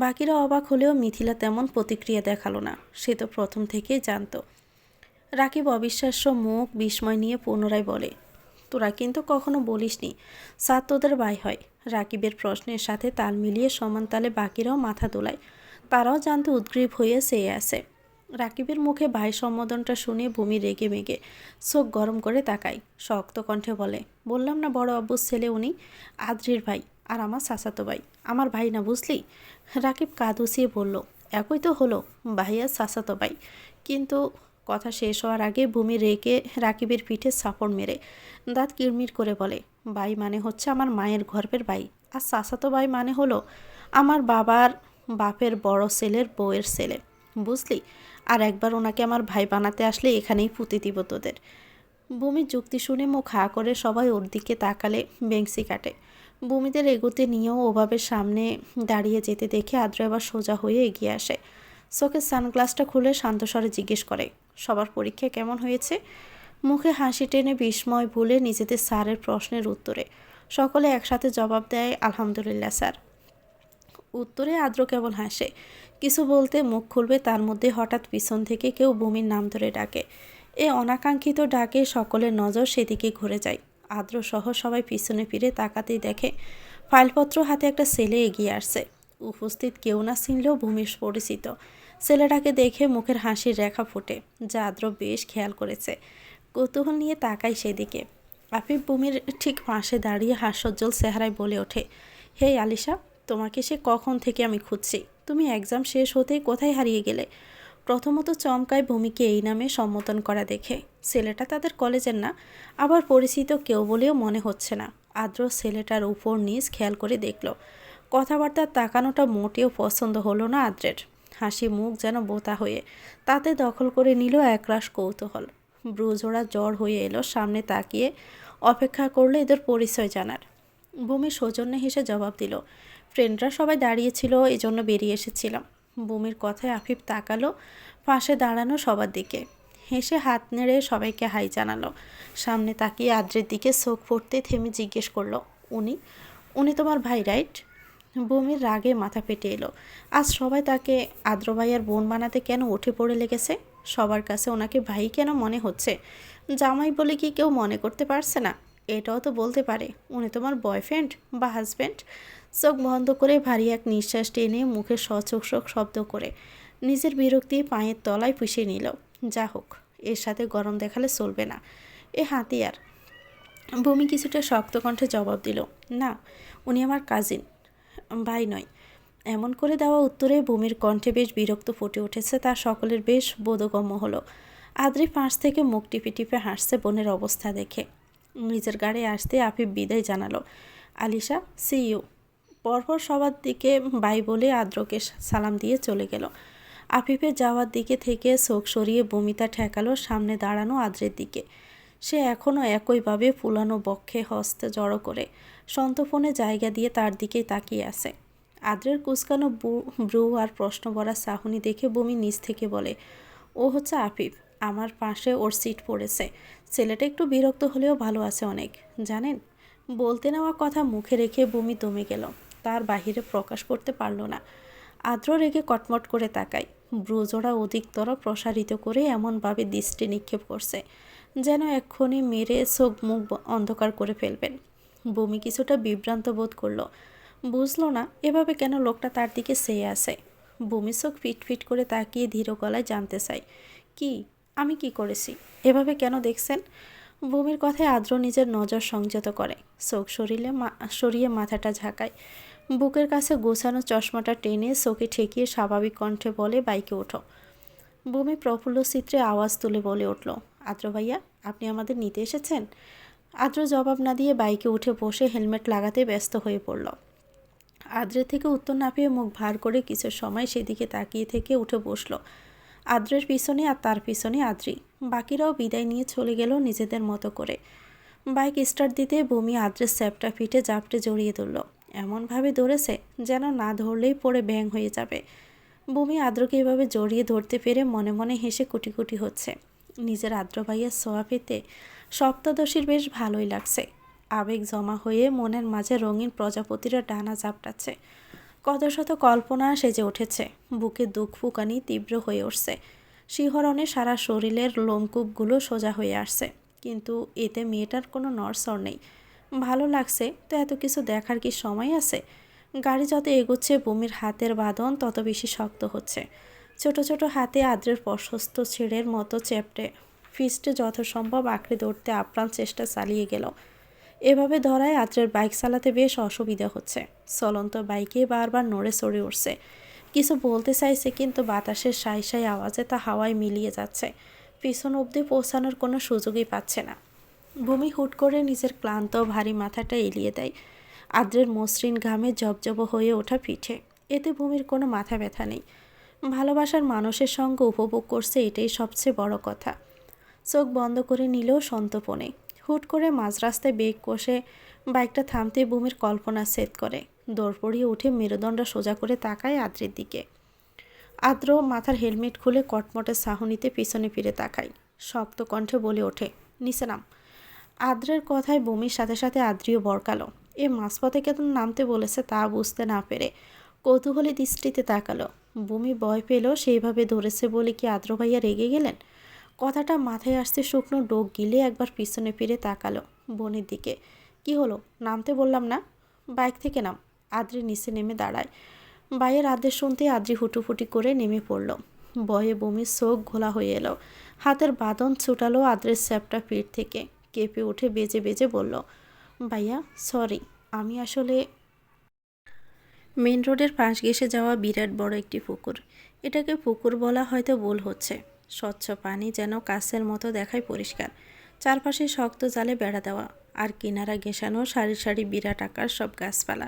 বাকিরা অবাক হলেও মিথিলা তেমন প্রতিক্রিয়া দেখালো না, সে তো প্রথম থেকেই জানতো। রাকিব অবিশ্বাস্য মুখ বিস্ময় নিয়ে পুনরায় বলে, তোরা কিন্তু কখনো বলিসনি স্যার তোদের ভাই হয়। রাকিবের প্রশ্নের সাথে তাল মিলিয়ে সমান তালে বাকিরাও মাথা দোলায়। তারাও জানতে উদ্গ্রীব হয়ে চেয়ে আছে। রাকিবের মুখে ভাই সম্বোধনটা শুনে ভূমি রেগে মেগে চোখ গরম করে তাকায়। শক্ত কণ্ঠে বলে, বললাম না বড় আব্বুর ছেলে উনি, আদ্রির ভাই, আর আমার চাচাতো ভাই। আমার ভাই না, বুঝলি? রাকিব কাঁদ উছিয়ে বলল, একই তো হলো, ভাই আর চাচাতো ভাই। কিন্তু কথা শেষ হওয়ার আগে ভূমি রেগে রাকিবের পিঠে চাপড় মেরে দাঁত কিরমির করে বলে, ভাই মানে হচ্ছে আমার মায়ের গর্ভের ভাই, আর চাচাতো ভাই মানে হলো আমার বাপের বড় ছেলের বউয়ের ছেলে, বুঝলি? আর একবার ওনাকে আমার ভাই বানাতে আসলে এখানেই পুঁতে দিব তোদের। ভূমির যুক্তি শুনে মুখ হা করে সবাই ওর দিকে তাকালে বেংসি কাটে। ভূমিদের এগোতে নিয়েও ওভাবে সামনে দাঁড়িয়ে যেতে দেখে আদ্র এবার সোজা হয়ে এগিয়ে আসে। চোখের সানগ্লাসটা খুলে শান্তস্বরে জিজ্ঞেস করে, সবার পরীক্ষা কেমন হয়েছে? মুখে হাসি টেনে বিস্ময় ভুলে নিজেদের স্যারের প্রশ্নের উত্তরে সকলে একসাথে জবাব দেয়, আলহামদুলিল্লাহ স্যার। উত্তরে আদ্র কেবল হাসে। কিছু বলতে মুখ খুলবে, তার মধ্যে হঠাৎ পিছন থেকে কেউ ভূমির নাম ধরে ডাকে। এ অনাকাঙ্ক্ষিত ডাকে সকলের নজর সেদিকে ঘুরে যায়। আদ্র সহ সবাই পিছনে ফিরে তাকাতেই দেখে ফাইলপত্র হাতে একটা ছেলে এগিয়ে আসছে। উপস্থিত কেউ না চিনলেও ভূমির পরিচিত। ছেলেটাকে দেখে মুখের হাসির রেখা ফোটে, যা আদ্র বেশ খেয়াল করেছে। কৌতূহল নিয়ে তাকায় সেদিকে। আফিফ ভূমির ঠিক পাশে দাঁড়িয়ে হাস্যোজ্জ্বল চেহারায় বলে ওঠে, হে আলিশা, তোমাকে সে কখন থেকে আমি খুঁজছি। তুমি এক্সাম শেষ হতেই কোথায় হারিয়ে গেলে? প্রথমত চমকায় ভূমিকে এই নামে সম্বোধন করা দেখে। ছেলেটা তাদের কলেজের না, আবার পরিচিত কেউ বলেও মনে হচ্ছে না। আদ্র ছেলেটার উপর নিজ খেয়াল করে দেখল। কথাবার্তার তাকানোটা মোটেও পছন্দ হলো না আদ্রের। হাসি মুখ যেন বোতা হয়ে তাতে দখল করে নিল একরাশ কৌতূহল। ব্রুজোড়া জ্বর হয়ে এলো, সামনে তাকিয়ে অপেক্ষা করলো এদের পরিচয় জানার। বুমি সৌজন্যে হেসে জবাব দিল, ফ্রেন্ডরা সবাই দাঁড়িয়েছিল, এজন্য বেরিয়ে এসেছিলাম। বুমির কথায় আফিফ তাকালো পাশে দাঁড়ানো সবার দিকে, হেসে হাত নেড়ে সবাইকে হাই জানালো। সামনে তাকিয়ে আদ্রের দিকে চোখ পড়তে থেমে জিজ্ঞেস করলো, উনি উনি তোমার ভাই রাইট? বুমির রাগে মাথা ফেটে এলো। আজ সবাই তাকে আদ্র ভাইয়ার বোন বানাতে কেন উঠে পড়ে লেগেছে? সবার কাছে ওনাকে ভাই কেন মনে হচ্ছে? জামাই বলে কি কেউ মনে করতে পারছে না? এটাও তো বলতে পারে উনি তোমার বয়ফ্রেন্ড বা হাজব্যান্ড। চোখ বন্ধ করে ভারী এক নিঃশ্বাস টেনে মুখে সচোখ শব্দ করে নিজের বিরক্তি পায়ের তলায় পুষিয়ে নিল। যা হোক, এর সাথে গরম দেখালে চলবে না, এ হাতিয়ার। ভূমি কিছুটা শক্ত কণ্ঠে জবাব দিল, না, উনি আমার কাজিন, ভাই নয়। এমন করে দেওয়া উত্তরে ভূমির কণ্ঠে বেশ বিরক্ত ফুটে উঠেছে, তার সকলের বেশ বোধগম্য হলো। আদ্রি পাশ থেকে মুখ টিপে টিপে হাসছে বোনের অবস্থা দেখে। নিজের গাড়ি আসতে আফিফ বিদায় জানালো, আলিশা সি ইউ। পরপর সবার দিকে বাই বলে আদ্রকে সালাম দিয়ে চলে গেল। আফিফের যাওয়ার দিকে থেকে চোখ সরিয়ে বমিতা ঠেকালো সামনে দাঁড়ানো আদ্রের দিকে। সে এখনও একইভাবে ফুলানো বক্ষে হস্তে জড়ো করে সন্তর্পণে জায়গা দিয়ে তার দিকেই তাকিয়ে আছে। আদ্রের কুচকানো ব্রু আর প্রশ্ন ভরা চাহনি দেখে বমি নিচ থেকে বলে, ও হচ্ছে আফিফ, আমার পাশে ওর সিট পড়েছে। ছেলেটা একটু বিরক্ত হলেও ভালো আছে অনেক, জানেন। বলতে নেওয়া কথা মুখে রেখে বমি দমে গেল, তার বাহিরে প্রকাশ করতে পারল না। আদ্র রেগে কটমট করে তাকায়, ব্রুজোড়া অধিকতর প্রসারিত করে এমনভাবে দৃষ্টি নিক্ষেপ করছে যেন এক্ষুনি মেরে চোখ মুখ অন্ধকার করে ফেলবেন। বমি কিছুটা বিভ্রান্ত বোধ করলো, বুঝলো না এভাবে কেন লোকটা তার দিকে চেয়ে আছে। বমি চোখ ফিট করে তাকিয়ে ধীর গলায় জানতে চাই, কি আমি কি করেছি, এভাবে কেন দেখছেন? বমির কথায় আদ্র নিজের নজর সংযত করে, চোখ সরিয়ে মাথাটা ঝাঁকায়, বুকের কাছে গোছানো চশমাটা টেনে চোখে ঠেকিয়ে স্বাভাবিক কণ্ঠে বলে, বাইকে ওঠো। বমি প্রফুল্ল চিত্রে আওয়াজ তুলে বলে উঠল, আদ্র ভাইয়া আপনি আমাদের নিতে এসেছেন? আদ্র জবাব না দিয়ে বাইকে উঠে বসে হেলমেট লাগাতে ব্যস্ত হয়ে পড়ল। আদ্রের থেকে উত্তর না পেয়ে মুখ ভার করে কিছু সময় সেদিকে তাকিয়ে থেকে উঠে বসল। আদ্রের পিছনে আর তার পিছনে আদ্রি, বাকিরাও বিদায় নিয়ে চলে গেল নিজেদের মতো করে। বাইক স্টার্ট দিতে বমি আদ্রের স্যাপটা ফিটে জাপটে জড়িয়ে ধরল, এমনভাবে ধরেছে যেন না ধরলেই পড়ে ব্যাং হয়ে যাবে। বমি আদ্রকে এভাবে জড়িয়ে ধরতে পেরে মনে মনে হেসে কুটি কুটি হচ্ছে। নিজের আদ্র ভাইয়ের ছোঁয়া পেতে সপ্তদশীর বেশ ভালোই লাগছে। আবেগ জমা হয়ে মনের মাঝে রঙিন প্রজাপতিরা ডানা ঝাপটাচ্ছে। কত শত কল্পনা সেজে উঠেছে, বুকে দুঃখ ফুকানি তীব্র হয়ে উঠছে। শিহরণে সারা শরীরের লোমকূপগুলো সোজা হয়ে আসছে, কিন্তু এতে মেয়েটার কোনো নড়চড় নেই। ভালো লাগছে তো এত কিছু দেখার কি সময় আছে? গাড়ি যত এগোচ্ছে বমির হাতের বাঁধন তত বেশি শক্ত হচ্ছে। ছোট ছোট হাতে আদ্রের প্রশস্ত ছেড়ের মতো চেপটে ফিস্টে যথাসম্ভব আঁকড়ে ধরতে আপ্রাণ চেষ্টা চালিয়ে গেল। এভাবে ধরায় আদ্রের বাইক চালাতে বেশ অসুবিধা হচ্ছে। চলন্ত বাইকে বারবার নড়ে চড়ে উঠছে, কিছু বলতে চাইছে কিন্তু বাতাসের সাই সাই আওয়াজে তা হাওয়ায় মিলিয়ে যাচ্ছে। পিছন অবধি পৌঁছানোর কোনো সুযোগই পাচ্ছে না। ভূমি হুট করে নিজের ক্লান্ত ভারী মাথাটা এলিয়ে দেয় আদ্রের মসৃণ ঘামে জবজব হয়ে ওঠা পিঠে। এতে ভূমির কোনো মাথা ব্যথা নেই, ভালোবাসার মানুষের সঙ্গে উপভোগ করছে, এটাই সবচেয়ে বড় কথা। চোখ বন্ধ করে নিলেও সন্তর্পণে হুট করে মাঝ রাস্তায় বেগ কষে বাইকটা থামতে ভূমির কল্পনা সেট করে দৌড় পড়িয়ে উঠে মেরুদণ্ড সোজা করে তাকায় আদ্রের দিকে। আদ্র মাথার হেলমেট খুলে কটমটে চাহনিতে পিছনে ফিরে তাকায়, শক্ত কণ্ঠে বলে ওঠে, নিচে নাম। আদ্রের কথায় বমির সাথে সাথে আদ্রিও বরকালো। এ মাঝপথে কেন নামতে বলেছে তা বুঝতে না পেরে কৌতূহলী দৃষ্টিতে তাকালো। বমি ভয় পেল সেইভাবে ধরেছে বলে কি আদ্র ভাইয়া রেগে গেলেন? কথাটা মাথায় আসতে শুকনো ডোক গিলে একবার পিছনে ফিরে তাকালো বোনের দিকে। কি হলো, নামতে বললাম না? বাইক থেকে নাম। আদ্রি নিচে নেমে দাঁড়ায়। বাইয়ের আদেশ শুনতে আদ্রি হুটুফুটি করে নেমে পড়ল। ভয়ে বমির চোখ ঘোলা হয়ে এলো। হাতের বাঁধন ছুটালো আদ্রের স্যাপটা পিঠ থেকে, কেঁপে উঠে বেজে বেজে বলল, ভাইয়া সরি, আমি আসলে। মেন রোডের পাশ ঘেঁষে যাওয়া বিরাট বড় একটি পুকুর। এটাকে পুকুর বলা হয়তো ভুল হচ্ছে। স্বচ্ছ পানি যেন কাচের মতো দেখায় পরিষ্কার। চারপাশে শক্ত জালে বেড়া দেওয়া, আর কিনারা ঘেঁষানো সারি সারি বিরাট আকার সব গাছপালা।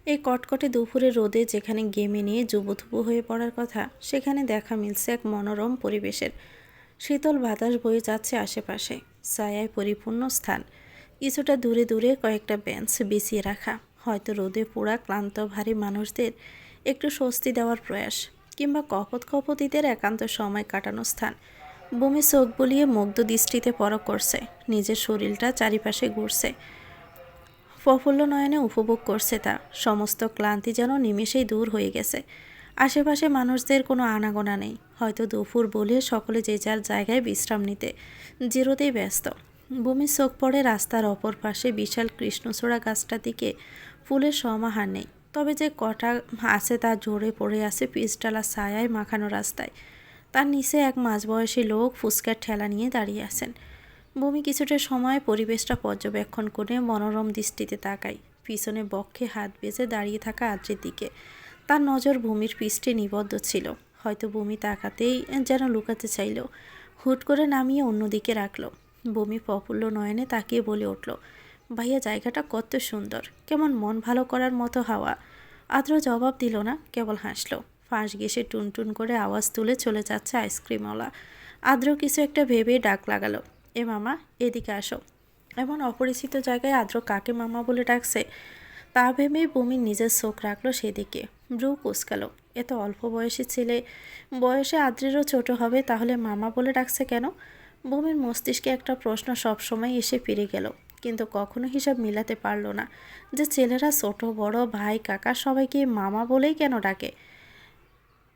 এই কটকটে দুপুরে রোদে যেখানে গেমে নিয়ে জুবুথুবু হয়ে পড়ার কথা, সেখানে দেখা মিলছে এক মনোরম পরিবেশের। শীতল বাতাস বয়ে যাচ্ছে আশেপাশে, ছায়ায় পরিপূর্ণ স্থান। কিছুটা দূরে দূরে কয়েকটা বেঞ্চ বিছিয়ে রাখা, হয়তো রোদে পোড়া ক্লান্ত ভারী মানুষদের একটু স্বস্তি দেওয়ার প্রয়াস, কিংবা কপোতিদের একান্ত সময় কাটানোর স্থান। বমি চোখ বলিয়ে মুগ্ধ দৃষ্টিতে পরখ করছে, নিজের শরীরটা চারিপাশে ঘুরছে। প্রফুল্ল নয়নে উপভোগ করছে তা। সমস্ত ক্লান্তি যেন নিমেষেই দূর হয়ে গেছে। আশেপাশে মানুষদের কোনো আনাগোনা নেই, হয়তো দুপুর বলে সকলে যে যার জায়গায় বিশ্রাম নিতে জিরোতেই ব্যস্ত। বমির চোখ পড়ে রাস্তার অপর পাশে বিশাল কৃষ্ণচূড়া গাছটার দিকে। ফুলের সমাহার নেই, তবে যে কটা আছে তা জোরে পড়ে আছে পিচডালা ছায়ায় মাখানো রাস্তায়। তার নিচে এক মাঝবয়সী লোক ফুচকার ঠেলা নিয়ে দাঁড়িয়ে আছেন। বমি কিছুটা সময় পরিবেশটা পর্যবেক্ষণ করে মনোরম দৃষ্টিতে তাকায় পিছনে বক্ষে হাত বেঁধে দাঁড়িয়ে থাকা আদ্রের দিকে। তার নজর ভূমির পৃষ্ঠে নিবদ্ধ ছিল, হয়তো বমি তাকাতেই যেন লুকাতে চাইল। হুট করে নামিয়ে অন্যদিকে রাখলো। বমি প্রফুল্ল নয়নে তাকিয়ে বলে উঠল, ভাইয়া জায়গাটা কত সুন্দর, কেমন মন ভালো করার মতো হাওয়া। আদ্র জবাব দিল না, কেবল হাসলো। ফাঁস ঘেঁষে টুনটুন করে আওয়াজ তুলে চলে যাচ্ছে আইসক্রিমওয়ালা। আদ্র কিছু একটা ভেবে ডাক লাগালো, এ মামা এদিকে আসো। এমন অপরিচিত জায়গায় আদ্র কাকে মামা বলে ডাকছে তা ভেবেই বমি নিজের চোখ রাখলো সেদিকে। ব্রু কুচকালো, এত অল্প বয়সী ছেলে, বয়সে আদ্রেরও ছোট হবে, তাহলে মামা বলে ডাকছে কেন? বমির মস্তিষ্কে একটা প্রশ্ন সবসময় এসে ফিরে গেল, কিন্তু কখনো হিসাব মিলাতে পারল না যে ছেলেরা ছোট বড় ভাই কাকা সবাইকে মামা বলেই কেন ডাকে।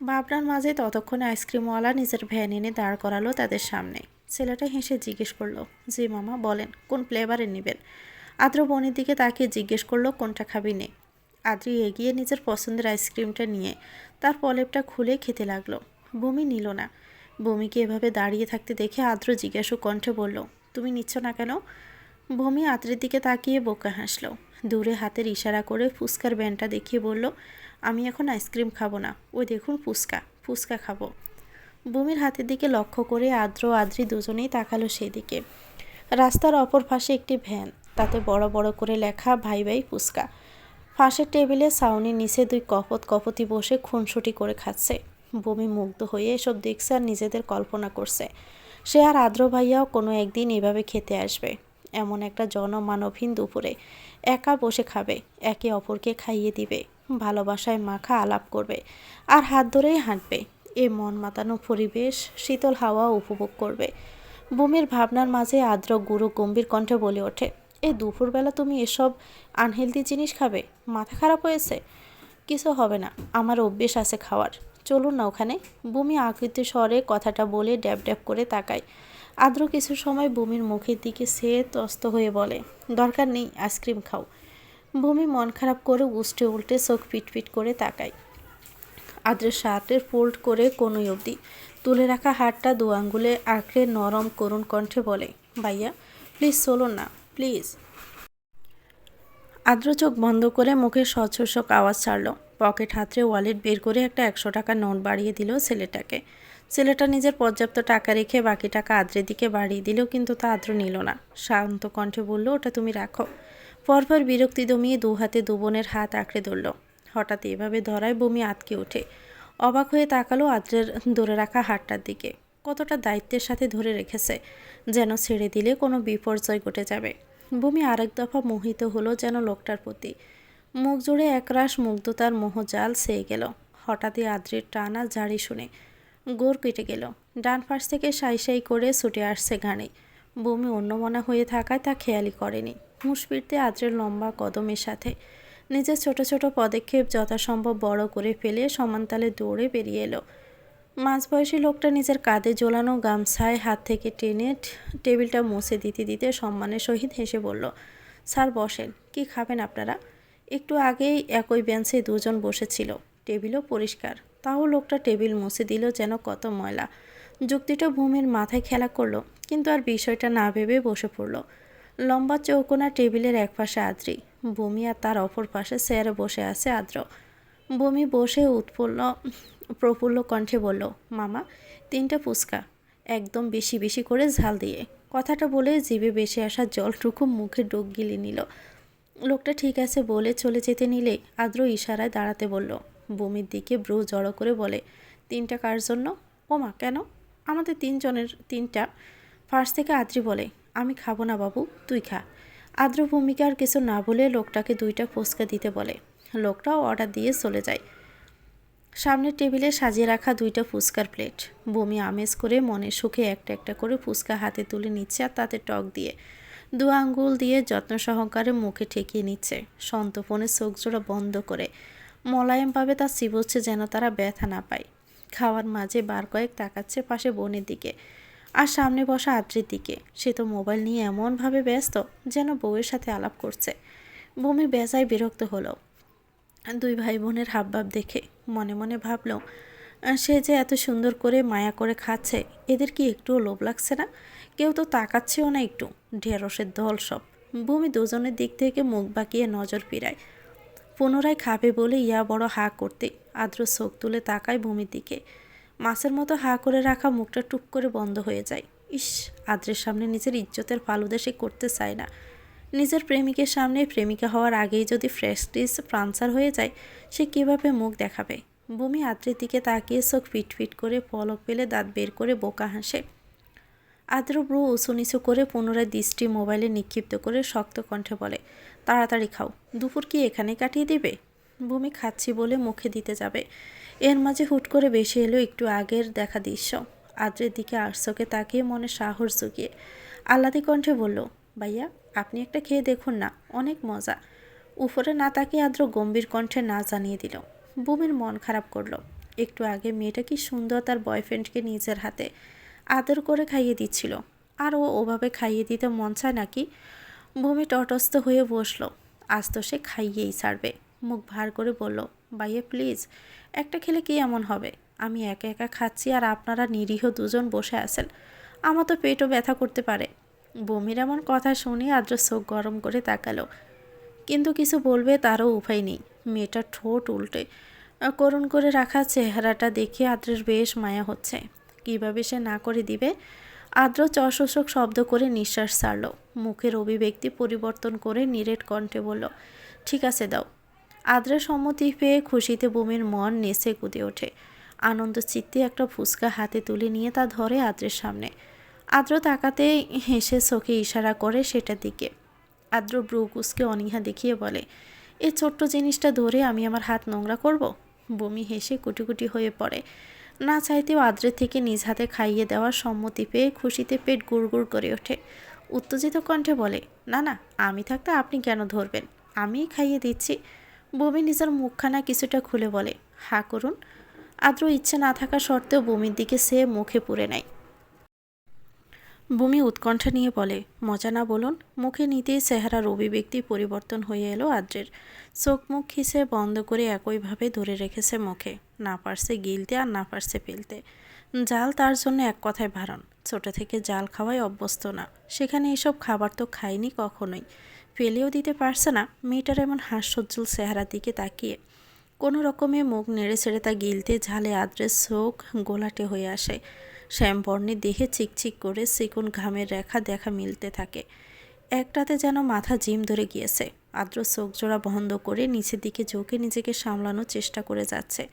ভাবনার মাঝে ততক্ষণে আইসক্রিমওয়ালা নিজের ভ্যান এনে দাঁড় করালো তাদের সামনে। ছেলেটা হেসে জিজ্ঞেস করলো, জি মামা বলেন, কোন ফ্লেভারে নেবেন? আদ্র বনির দিকে তাকিয়ে জিজ্ঞেস করলো, কোনটা খাবি নে? আদ্রি এগিয়ে নিজের পছন্দের আইসক্রিমটা নিয়ে তার পলেপটা খুলে খেতে লাগলো। বমি নিল না। বমিকে এভাবে দাঁড়িয়ে থাকতে দেখে আদ্র জিজ্ঞাসু কণ্ঠে বলল, তুমি নিচ্ছ না কেন? বমি আদ্রের দিকে তাকিয়ে বোকা হাসলো। দূরে হাতের ইশারা করে ফুচকার ব্যানটা দেখিয়ে বলল, আমি এখন আইসক্রিম খাবো না, ওই দেখুন ফুচকা খাবো। বমির হাতের দিকে লক্ষ্য করে আদ্র আদ্রি দুজনেই তাকালো সেদিকে। রাস্তার অপর পাশে একটি ভ্যান, তাতে বড় বড় করে লেখা ভাই ভাই ফুচকা। পাশের টেবিলে ছাউনির নিচে দুই কপতি বসে খুনসুটি করে খাচ্ছে। বমি মুগ্ধ হয়ে এসব দেখছে আর নিজেদের কল্পনা করছে সে আর আদ্র ভাইয়াও কোনো একদিন এভাবে খেতে আসবে। এমন একটা জনমানবহীন দুপুরে একা বসে খাবে, একে অপরকে খাইয়ে দিবে, ভালোবাসায় মাখা আলাপ করবে, আর হাত ধরেই হাঁটবে। এ মন মাতানো পরিবেশ, শীতল হাওয়া উপভোগ করবে। বমির ভাবনার মাঝে আদ্র গুরু গম্ভীর কণ্ঠে বলে ওঠে, এই দুপুরবেলা তুমি এসব আনহেলদি জিনিস খাবে? মাথা খারাপ হয়েছে? কিছু হবে না, আমার অভ্যেস আছে খাওয়ার, চলুন না ওখানে। বমি আকৃতি স্বরে কথাটা বলে ড্যাব ড্যাব করে তাকায়। আদ্র কিছু সময় বমির মুখের দিকে সে তস্ত হয়ে বলে, দরকার নেই, আইসক্রিম খাও। বমি মন খারাপ করে উল্টে উল্টে চোখ পিটপিট করে তাকায় আদ্রের শার্টের ফোল্ড করে কোনোই অবধি। তুলে রাখা হাতটা দু আঙ্গুলে আঁকড়ে নরম করুণ কণ্ঠে বলে, ভাইয়া প্লিজ চলুন না, প্লিজ। আদ্র চোখ বন্ধ করে মুখে সচোষক আওয়াজ ছাড়ল। পকেট হাতড়ে ওয়ালেট বের করে একটা 100 টাকার নোট বাড়িয়ে দিল ছেলেটাকে। ছেলেটা নিজের পর্যাপ্ত টাকা রেখে বাকি টাকা আদ্রের দিকে বাড়িয়ে দিল, কিন্তু তা আদ্র নিল না। শান্ত কণ্ঠে বলল, ওটা তুমি রাখো। পরপর বিরক্তি দমিয়ে দু হাতে দু বোনের হাত আঁকড়ে ধরল। হঠাৎ এভাবে ধরায় বমি আটকে ওঠে। অবাক হয়ে তাকালো আদ্রের ধরে রাখা হাতটার দিকে। কতটা দায়িত্বের সাথে ধরে রেখেছে, যেন ছেড়ে দিলে কোনো বিপর্যয় ঘটে যাবে। বমি আরেক দফা মোহিত হলো যেন লোকটার প্রতি। মুখ জুড়ে একরাশ মুগ্ধতার মোহজাল ছেয়ে গেল। হঠাৎই আদ্রের টানা ঝাড়ি শুনে গোর কেটে গেল। ডান পাশ থেকে সাই সাই করে ছুটে আসছে ঘাড়ে। বমি অন্যমনা হয়ে থাকায় তা খেয়ালই করেনি। হুঁশ ফিরতে আদ্রের লম্বা কদমের সাথে নিজের ছোট ছোট পদক্ষেপ যথাসম্ভব বড় করে ফেলে সমানতালে দৌড়ে বেরিয়ে এলো। মাঝবয়সী লোকটা নিজের কাঁধে ঝোলানো গামছায় হাত থেকে টেনে টেবিলটা মুছে দিতে দিতে সম্মানের সহিত হেসে বলল, স্যার বসেন, কি খাবেন আপনারা? একটু আগেই একই বেঞ্চে দুজন বসেছিল, টেবিলও পরিষ্কার, তাও লোকটা টেবিল মুছে দিল যেন কত ময়লা। যুক্তিটা ভূমির মাথায় খেলা করলো, কিন্তু আর বিষয়টা না ভেবে বসে পড়ল। লম্বা চৌকোনা টেবিলের এক পাশে আদ্রি, বমি আর তার অপর পাশে চেয়ারে বসে আছে আদ্র। বমি বসে প্রফুল্ল কণ্ঠে বলল, মামা 3টা ফুচকা, একদম বেশি বেশি করে ঝাল দিয়ে। কথাটা বলে জিভে বেশি আসা জলটুকু মুখে ডুব গিলে নিল। লোকটা ঠিক আছে বলে চলে যেতে নিলে আদ্র ইশারায় দাঁড়াতে বলল। বমির দিকে ব্রু জড়ো করে বলে, 3টা কার জন্য? ওমা কেন? আমাদের 3জনের 3টা। ফার্স্ট থেকে আদ্রি বলে, আমি খাবো না বাবু, তুই খা। আদ্র ভূমিকা আর কিছু না বলে লোকটাকে 2টা ফুচকা দিতে বলে। লোকটাও অর্ডার দিয়ে চলে যায়। সামনের টেবিলে সাজিয়ে রাখা 2টা ফুচকার প্লেট। বমি আমেজ করে মনের সুখে একটা একটা করে ফুচকা হাতে তুলে নিচ্ছে আর তাতে টক দিয়ে 2 আঙ্গুল দিয়ে যত্ন সহকারে মুখে ঠেকিয়ে নিচ্ছে। সন্তপনে চোখ জোড়া বন্ধ করে মোলায়েমভাবে তা চিবোচ্ছে যেন তারা ব্যথা না পায়। খাওয়ার মাঝে বার কয়েক তাকাচ্ছে পাশে বোনের দিকে আর সামনে বসা আদ্রির দিকে। সে তো মোবাইল নিয়ে এমনভাবে ব্যস্ত যেন বউয়ের সাথে আলাপ করছে। বমি বেজায় বিরক্ত হলো 2 ভাই বোনের হাবভাব দেখে। মনে মনে ভাবল, সে যে এত সুন্দর করে মায়া করে খাচ্ছে, এদের কি একটুও লোভ লাগছে না? কেউ তো তাকাচ্ছেও না একটু। ঢেঁড়সের দল সব। বমি দুজনের দিক থেকে মুখ বাঁকিয়ে নজর ফিরায়। পুনরায় খাবে বলে ইয়া বড় হা করতে আদ্র চোখ তুলে তাকায় বমির দিকে। মাছের মতো হা করে রাখা মুখটা টুপ করে বন্ধ হয়ে যায়। ইস, আদ্রের সামনে নিজের ইজ্জতের ফালুদা সে করতে চায় না। নিজের প্রেমিকের সামনে প্রেমিকা হওয়ার আগেই যদি ফ্রেস্টিস পাঞ্চার হয়ে যায়, সে কীভাবে মুখ দেখাবে? বমি আদ্রের দিকে তাকিয়ে চোখ ফিটফিট করে পলক পেলে দাঁত বের করে বোকা হাসে। আদ্র ব্রু উঁচু নিচু করে পুনরায় দৃষ্টি মোবাইলে নিক্ষিপ্ত করে শক্ত কণ্ঠে বলে, তাড়াতাড়ি খাও, দুপুর কি এখানে কাটিয়ে দিবে? বমি খাচ্ছি বলে মুখে দিতে যাবে, এর মাঝে হুট করে বেশি এলো একটু আগের দেখা দৃশ্য। আদ্রের দিকে আরচোকে তাকিয়ে মনে সাহস জুগিয়ে আহ্লাদি কণ্ঠে বলল, ভাইয়া আপনি একটা খেয়ে দেখুন না, অনেক মজা। উপরে না তাকিয়ে আদ্র গম্ভীর কণ্ঠে না জানিয়ে দিল। বমির মন খারাপ করলো। একটু আগে মেয়েটা কি সুন্দর তার বয়ফ্রেন্ডকে নিজের হাতে আদর করে খাইয়ে দিচ্ছিল, আর ও ওভাবে খাইয়ে দিতে মন চায় নাকি? বমি তটস্থ হয়ে বসলো। আজ তো সে খাইয়েই ছাড়বে। মুখ ভার করে বলল, ভাইয়া প্লিজ, একটা খেলে কি এমন হবে? আমি একা একা খাচ্ছি আর আপনারা নিরীহ দুজন বসে আছেন, আমার তো পেটও ব্যথা করতে পারে। বমির এমন কথা শুনে আদ্র চোখ গরম করে তাকালো, কিন্তু কিছু বলবে তারও উপায় নেই। মেয়েটার ঠোঁট উল্টে করুণ করে রাখা চেহারাটা দেখে আদ্রের বেশ মায়া হচ্ছে। কিভাবে সে না করে দিবে? আদ্র চশোষক শব্দ করে নিঃশ্বাস ছাড়ল। মুখের অভিব্যক্তি পরিবর্তন করে নিরেট কণ্ঠে বলল, ঠিক আছে দাও। আদ্রের সম্মতি পেয়ে খুশিতে বমির মন নেচে কুদে ওঠে। আনন্দ চিত্তে একটা ফুচকা হাতে তুলে নিয়ে তা ধরে আদ্রের সামনে। আদ্র তাকাতে হেসে চোখে ইশারা করে সেটার দিকে। আদ্র ব্রুকুসকে অনীহা দেখিয়ে বলে, এই ছোট্ট জিনিসটা ধরে আমি আমার হাত নোংরা করব? বমি হেসে কুটি হয়ে পড়ে। না চাইতেও আদ্রের থেকে নিজ হাতে খাইয়ে দেওয়ার সম্মতি পেয়ে খুশিতে পেট গুড়গুড় করে ওঠে। উত্তেজিত কণ্ঠে বলে, না না, আমি থাকতে আপনি কেন ধরবেন? আমিই খাইয়ে দিচ্ছি। বমি নিজের মুখখানা কিছুটা খুলে বলে, হা করুন। আদ্র ইচ্ছে না থাকা সত্ত্বেও বমির দিকে সে মুখে পুরে নেয়। বমি উৎকণ্ঠা নিয়ে বলে, মজা না বলুন? মুখে নিতেই চেহারার অভিব্যক্তি পরিবর্তন হয়ে এলো আদ্রের। চোখ মুখ খিসে বন্ধ করে একইভাবে ধরে রেখেছে মুখে, না পারছে গিলতে আর না পারছে ফেলতে। জাল তার জন্য এক কথায় বারণ। ছোট থেকে জাল খাওয়ায় অভ্যস্ত না, সেখানে এসব খাবার তো খায়নি কখনোই। ফেলেও দিতে পারছে না। মেয়েটার এমন হাস্যোজ্জ্বল চেহারার দিকে তাকিয়ে কোনো রকমে মুখ নেড়ে ছেড়ে তা গিলতে ঝালে আদ্রের চোখ গোলাটে হয়ে আসে। শ্যামবর্ণের দেহে চিকচিক করে চিকন ঘামের রেখা দেখা মিলতে থাকে। একটাতে যেন মাথা জিম ধরে গিয়েছে। আদ্র চোখ জোড়া বন্ধ করে নিচের দিকে ঝুঁকে নিজেকে সামলানোর চেষ্টা করে যাচ্ছে।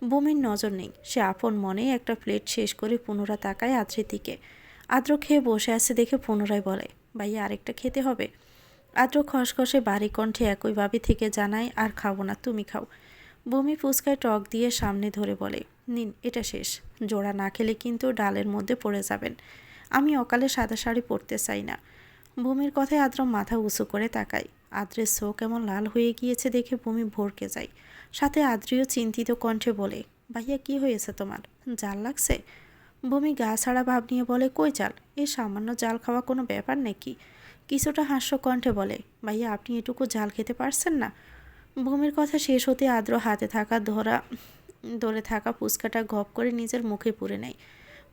বমির নজর নেই। সে আপন মনে একটা প্লেট শেষ করে পুনরায় তাকায় আদ্রের দিকে। আদ্র খেয়ে বসে আছে দেখে পুনরায় বলে, ভাইয়া আরেকটা খেতে হবে? আদ্র খসখসে বাড়ি কণ্ঠে একইভাবে থেকে জানায়, আর খাবো না, তুমি খাও। বমি ফুচকায় টক দিয়ে সামনে ধরে বলে, নিন, এটা শেষ। জোড়া না খেলে কিন্তু ডালের মধ্যে পড়ে যাবেন। আমি অকালে সাদা শাড়ি পরতে চাই না। বমির কথায় আদ্র মাথা উঁচু করে তাকায়। আদ্রের চোখ এমন লাল হয়ে গিয়েছে দেখে বমি ভরকে যায়। সাথে আদ্রিও চিন্তিত কণ্ঠে বলে, ভাইয়া কি হয়েছে তোমার? জাল লাগছে? বমি গা ছাড়া ভাব নিয়ে বলে, কই জাল? এই সামান্য জাল খাওয়া কোনো ব্যাপার নাকি? কিছুটা হাস্য কণ্ঠে বলে, ভাইয়া আপনি এটুকু জাল খেতে পারছেন না? বমির কথা শেষ হতে আদ্র হাতে থাকা ধরে থাকা ফুচকাটা গপ করে নিজের মুখে পুরে নেয়।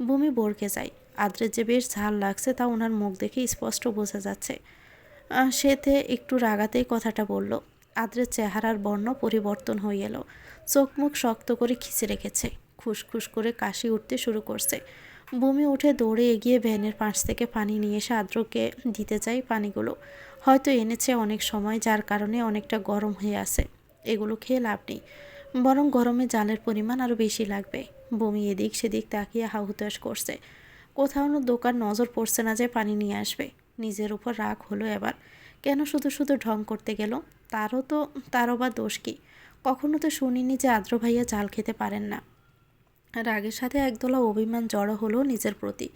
বমি বরকে যায়। আদ্রের যে বেশ ঝাল লাগছে তা ওনার মুখ দেখে স্পষ্ট বোঝা যাচ্ছে। সেতে একটু রাগাতেই কথাটা বলল। আদ্রের চেহারার বর্ণ পরিবর্তন হয়ে এলো। চোখ মুখ শক্ত করে খিচে রেখেছে। খুসখুস করে কাশি উঠতে শুরু করছে। বমি উঠে দৌড়ে এগিয়ে ভ্যানের পাশ থেকে পানি নিয়ে এসে আদ্রকে দিতে চাই পানিগুলো। হয়তো এনেছে অনেক সময়, যার কারণে অনেকটা গরম হয়ে আছে। এগুলো খেয়ে লাভ নেই, বরং গরমে জালের পরিমাণ আরও বেশি লাগবে। বমি এদিক সেদিক তাকিয়ে হাহুতাশ করছে। কোথাও দোকান নজর পড়ছে না যে পানি নিয়ে আসবে। নিজের উপর রাগ হলো এবার। কেন শুধু শুধু ঢং করতে গেল? তারও বা দোষ কি? কখনো তো শুনিনি যে আদ্র ভাইয়া জাল খেতে পারেন না। রাগের সাথে একদলা অভিমান জড়ো হলো নিজের প্রতি।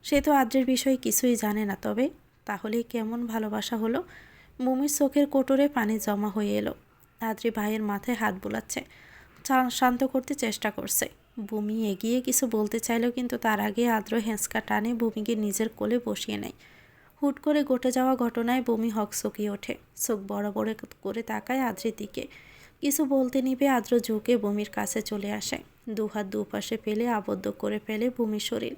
সে তো আদ্রের বিষয়ে কিছুই জানে না, তবে তাহলে কেমন ভালোবাসা হলো? মুমির চোখের কোটরে পানি জমা হয়ে এলো। আদ্রি ভাইয়ের মাথায় হাত বুলাচ্ছে, শান্ত করতে চেষ্টা করছে। বুমি এগিয়ে কিছু বলতে চাইলেও কিন্তু তার আগে আদ্র হেঁচকা টানে বুমিকে নিজের কোলে বসিয়ে নেয়। হুট করে ঘটে যাওয়া ঘটনায় বুমি হকচকিয়ে ওঠে, চোখ বড় বড় করে তাকায় আদ্রির দিকে। কিছু বলতে নিবে আদ্র ঝুঁকে বুমির কাছে চলে আসে, দুহাত দুপাশে পেলে আবদ্ধ করে ফেলে বুমির শরীর।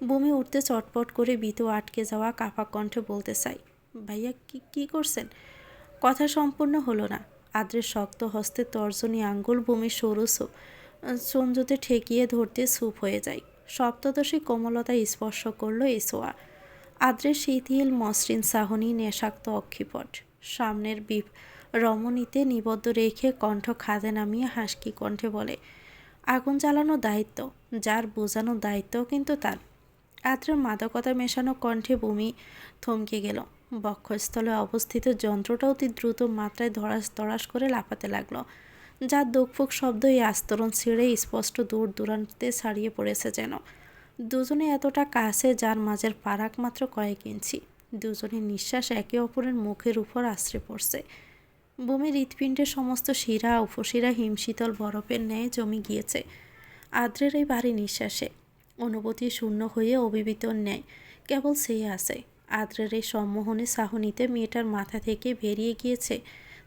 বুমি উঠতে চটপট করে বিতু আটকে যাওয়া কাপা কণ্ঠে বলতে চাই, ভাইয়া কি করছেন? কথা সম্পূর্ণ হলো না। আদ্রের শক্ত হস্তে তর্জনী আঙ্গুল বুমির সরু চঞ্জুতে ঠেকিয়ে ধরতে চুপ হয়ে যায়। সপ্তদশী কোমলতায় স্পর্শ করলো এই ছোঁয়া। আদ্রের শিথিল মসৃণ চাহনি, নেশাক্ত অক্ষিপট সামনের রমণীতে নিবদ্ধ রেখে কণ্ঠ খাদে নামিয়ে হাসকি কণ্ঠে বলে, আগুন জ্বালানো দায়িত্ব যার, বোঝানো দায়িত্ব কিন্তু তার। আদ্রের মাদকতা মেশানো কণ্ঠে বুমি থমকে গেল। বক্ষস্থলে অবস্থিত যন্ত্রটা অতি দ্রুত মাত্রায় ধরাস ধরাস করে লাফাতে লাগলো, যার দোকফুক শব্দ এই আস্তরণ ছিঁড়ে স্পষ্ট দূর দূরান্তে ছাড়িয়ে পড়েছে যেন। দুজনে এতটা কাছে, যার মাঝের পারাক মাত্র কয়েক ইঞ্চি। দুজনের নিঃশ্বাস একে অপরের মুখের উপর আশ্রে পড়ছে। বমির হৃৎপিণ্ডের সমস্ত শিরা উপশিরা হিমশীতল বরফের ন্যায় জমি গিয়েছে আদ্রের এই ভারী নিঃশ্বাসে। অনুভূতি শূন্য হয়ে অবিবিতর ন্যায় কেবল চেয়ে আছে। আদ্রের এই সম্মোহনে চাহনিতে মেয়েটার মাথা থেকে বেরিয়ে গিয়েছে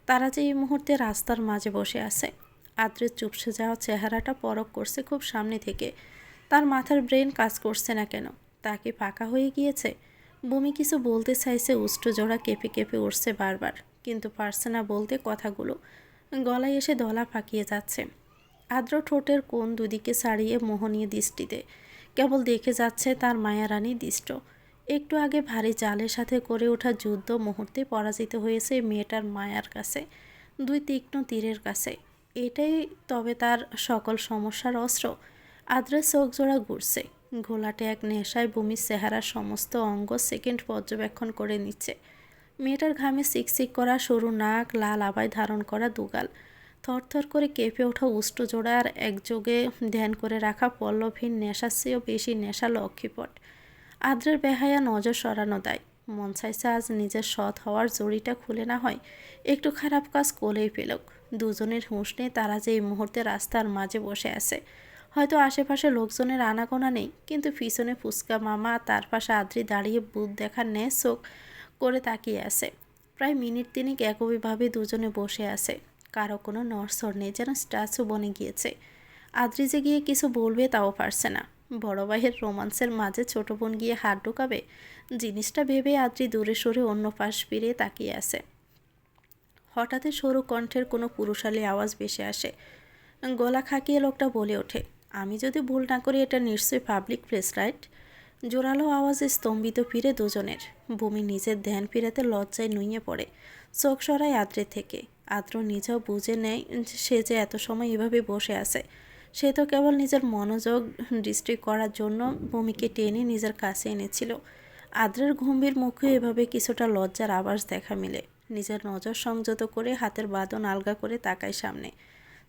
তারা যে এই মুহূর্তে রাস্তার মাঝে বসে আছে। আদ্রের চুপসে যাওয়া চেহারাটা পরখ করছে খুব সামনে থেকে। তার মাথার ব্রেন কাজ করছে না কেন? তাকে পাকা হয়ে গিয়েছে? বমি কিছু বলতে চাইছে, উষ্ঠজোড়া কেঁপে কেঁপে উঠছে বারবার, কিন্তু পারছে না বলতে কথাগুলো। গলায় এসে দলা পাকিয়ে যাচ্ছে। আদ্র ঠোঁটের কোণ দুদিকে ছাড়িয়ে মোহনীয় দৃষ্টিতে কেবল দেখে যাচ্ছে তার মায়ারানী দৃষ্ট। একটু আগে ভারী জালের সাথে করে ওঠা যুদ্ধ মুহূর্তে পরাজিত হয়েছে মেয়েটার মায়ার কাছে, দুই তীক্ষ্ণ তীরের কাছে। এটাই তবে তার সকল সমস্যার অস্ত্র। আদ্রের চোখ জোড়া ঘুরছে। ঘোলাটে এক নেশায় বুমির চেহারার সমস্ত অঙ্গ সেকেন্ড পর্যবেক্ষণ করে নিচ্ছে। মেয়েটার ঘামে চিকচিক করা সরু নাক, লাল আবায় ধারণ করা দুগাল, থরথর করে কেঁপে ওঠা উষ্ট্রজোড়া, আর একযোগে ধ্যান করে রাখা পল্লবহীন নেশার চেয়েও বেশি নেশালো অক্ষিপট। আদ্রের বেহায়া নজর সরানো দায়। মন চাইছে আজ নিজের সৎ হওয়ার জড়িটা খুলে না হয় একটু খারাপ কাজ কোলেই পেলক। দুজনের হুঁশ নেই তারা যে এই মুহূর্তে রাস্তার মাঝে বসে আছে। হয়তো আশেপাশে লোকজনের আনাগোনা নেই, কিন্তু পিছনে ফুচকা মামা, তার পাশে আদ্রি দাঁড়িয়ে বুধ দেখার ন্যায় চোখ করে তাকিয়ে আছে। প্রায় মিনিট তিনেক একইভাবে দুজনে বসে আছে। কারো কোনো নড়চড় নেই, যেন স্ট্যাচু বনে গিয়েছে। আদ্রি যে গিয়ে কিছু বলবে তাও পারছে না। বড় ভাইয়ের রোমান্সের মাঝে ছোট বোন গিয়ে হাত ঢোকাবে, জিনিসটা ভেবে আদ্রি দূরে সরে অন্য পাশ ফিরে তাকিয়ে আছে। হঠাৎই সরু কণ্ঠের কোনো পুরুষালী আওয়াজ ভেসে আসে। গলা খাকিয়ে লোকটা বলে ওঠে, আমি যদি ভুল না করি এটা নিশ্চয়ই পাবলিক প্লেস, রাইট? জোরালো আওয়াজে স্তম্ভিত ফিরে দুজনের। ভূমি নিজের ধ্যান ফিরাতে লজ্জায় নুইয়ে পড়ে, চোখ সরায় আদ্রের থেকে। আদ্র নিজেও বুঝে নেয় সে যে এত সময় এভাবে বসে আছে। সে তো কেবল নিজের মনোযোগ ডিস্ট্রিক্ট করার জন্য ভূমিকে টেনে নিজের কাছে এনেছিল। আদ্রের গম্ভীর মুখে এভাবে কিছুটা লজ্জার আভাস দেখা মিলে। নিজের নজর সংযত করে হাতের বাঁধন আলগা করে তাকায় সামনে।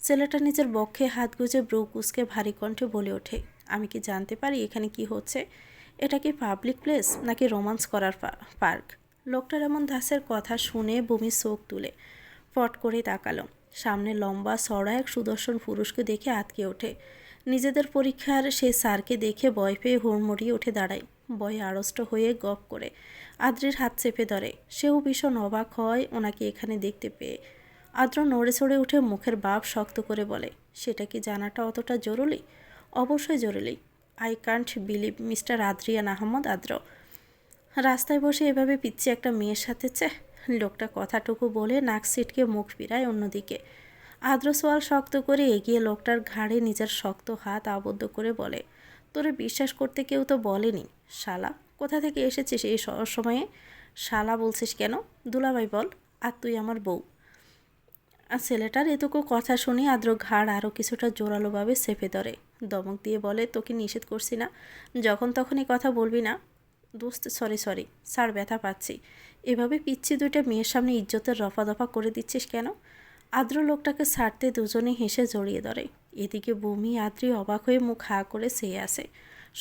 ছেলেটা নিজের বক্ষে হাত গুজে ব্রু কুঁচকে ভারী কণ্ঠে বলে ওঠে, আমি কি জানতে পারি এখানে কি হচ্ছে? এটা কি পাবলিক প্লেস নাকি রোমান্স করার পার্ক? লোকটার এমন ধাসের কথা শুনে বমি চোখ তুলে পট করে তাকালো। সামনে লম্বা চড়া এক সুদর্শন পুরুষকে দেখে আটকে ওঠে। নিজেদের পরীক্ষার সেই স্যারকে দেখে ভয় পেয়ে হুড়মুড়িয়ে উঠে দাঁড়ায়। ভয়ে আড়ষ্ট হয়ে গপ করে আদ্রির হাত চেপে ধরে। সেও ভীষণ অবাক হয় ওনাকে এখানে দেখতে পেয়ে। আদ্র নড়ে চড়ে উঠে মুখের ভাব শক্ত করে বলে, সেটা কি জানাটা অতটা জরুরি? অবশ্যই জরুরি। I can't believe Mister Adrian Ahmed আদ্র রাস্তায় বসে এভাবে পিচ্ছি একটা মেয়ের সাথে লোকটা কথাটুকু বলে নাক সিটকে মুখ ফিরায় অন্যদিকে। আদ্র সোয়াল শক্ত করে এগিয়ে লোকটার ঘাড়ে নিজের শক্ত হাত আবদ্ধ করে বলে, তোরে বিশ্বাস করতে কেউ তো বলেনি শালা, কোথা থেকে এসেছিস এই সময়ে? শালা বলছিস কেন? দুলাভাই বল। আর তুই আমার বউ। আর ছেলেটার এটুকু কথা শুনে আদ্র ঘাড় আরও কিছুটা জোরালোভাবে চেপে ধরে। দমক দিয়ে বলে, তোকে নিষেধ করছি না যখন তখন এই কথা বলবি না। দোস্ত সরি স্যার, ব্যথা পাচ্ছি। এভাবে পিচ্ছি দুইটা মেয়ের সামনে ইজ্জতের রফা দফা করে দিচ্ছিস কেন? আদ্র লোকটাকে ছাড়তে দুজনে হেসে জড়িয়ে ধরে। এদিকে বমি আদ্রি অবাক হয়ে মুখ হা করে চেয়ে আসে।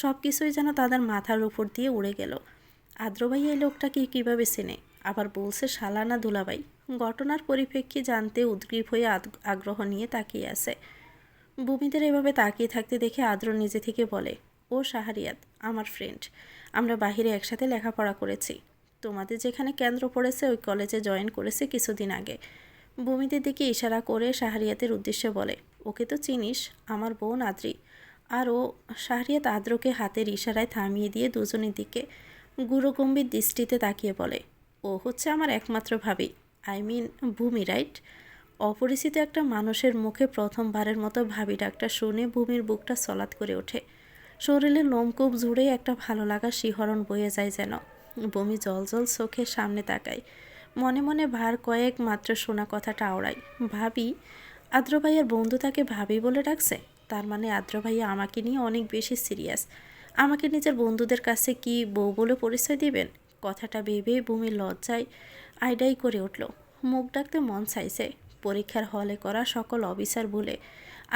সব কিছুই যেন তাদের মাথার উপর দিয়ে উড়ে গেল। আদ্র ভাই এই লোকটাকে কীভাবে চেনে? আবার বলছে শালা না দুলাভাই। ঘটনার পরিপ্রেক্ষি জানতে উদ্গ্রীব হয়ে আগ্রহ নিয়ে তাকিয়ে আছে। ভূমিদের এভাবে তাকিয়ে থাকতে দেখে আদ্র নিজে থেকে বলে, ও শাহরিয়াত আমার ফ্রেন্ড, আমরা বাহিরে একসাথে লেখাপড়া করেছি। তোমাদের যেখানে কেন্দ্র পড়েছে ওই কলেজে জয়েন করেছে কিছুদিন আগে। ভূমিদের দিকে ইশারা করে শাহরিয়াতের উদ্দেশ্যে বলে, ওকে তো চিনিস, আমার বোন আদ্রি। আর ও। শাহরিয়াত আদ্রকে হাতের ইশারায় থামিয়ে দিয়ে দুজনের দিকে গুরুগম্ভীর দৃষ্টিতে তাকিয়ে বলে, ও হচ্ছে আমার একমাত্র ভাবি, আই মিন ভূমি, রাইট? অপরিচিত একটা মানুষের মুখে প্রথমবারের মতো ভাবি ডাকটা শুনে ভূমির বুকটা চলাৎ করে ওঠে। শরীরে লোমকূপ জুড়ে একটা ভালো লাগার শিহরণ বয়ে যায় যেন। ভূমি জল চোখে সামনে তাকায়। মনে মনে ভার কয়েক মাত্র শোনা কথাটা আওড়ায়, ভাবি? আদ্র ভাইয়ের বন্ধু তাকে ভাবি বলে ডাকছে। তার মানে আদ্র ভাইয়া আমাকে নিয়ে অনেক বেশি সিরিয়াস। আমাকে নিজের বন্ধুদের কাছে কি বউ বলে পরিচয় দিবেন? কথাটা ভেবেই ভূমির লজ্জায় আইডাই করে উঠল। মুখ ডাকতে মন চাইছে। পরীক্ষার হলে করা সকল অবিচার ভুলে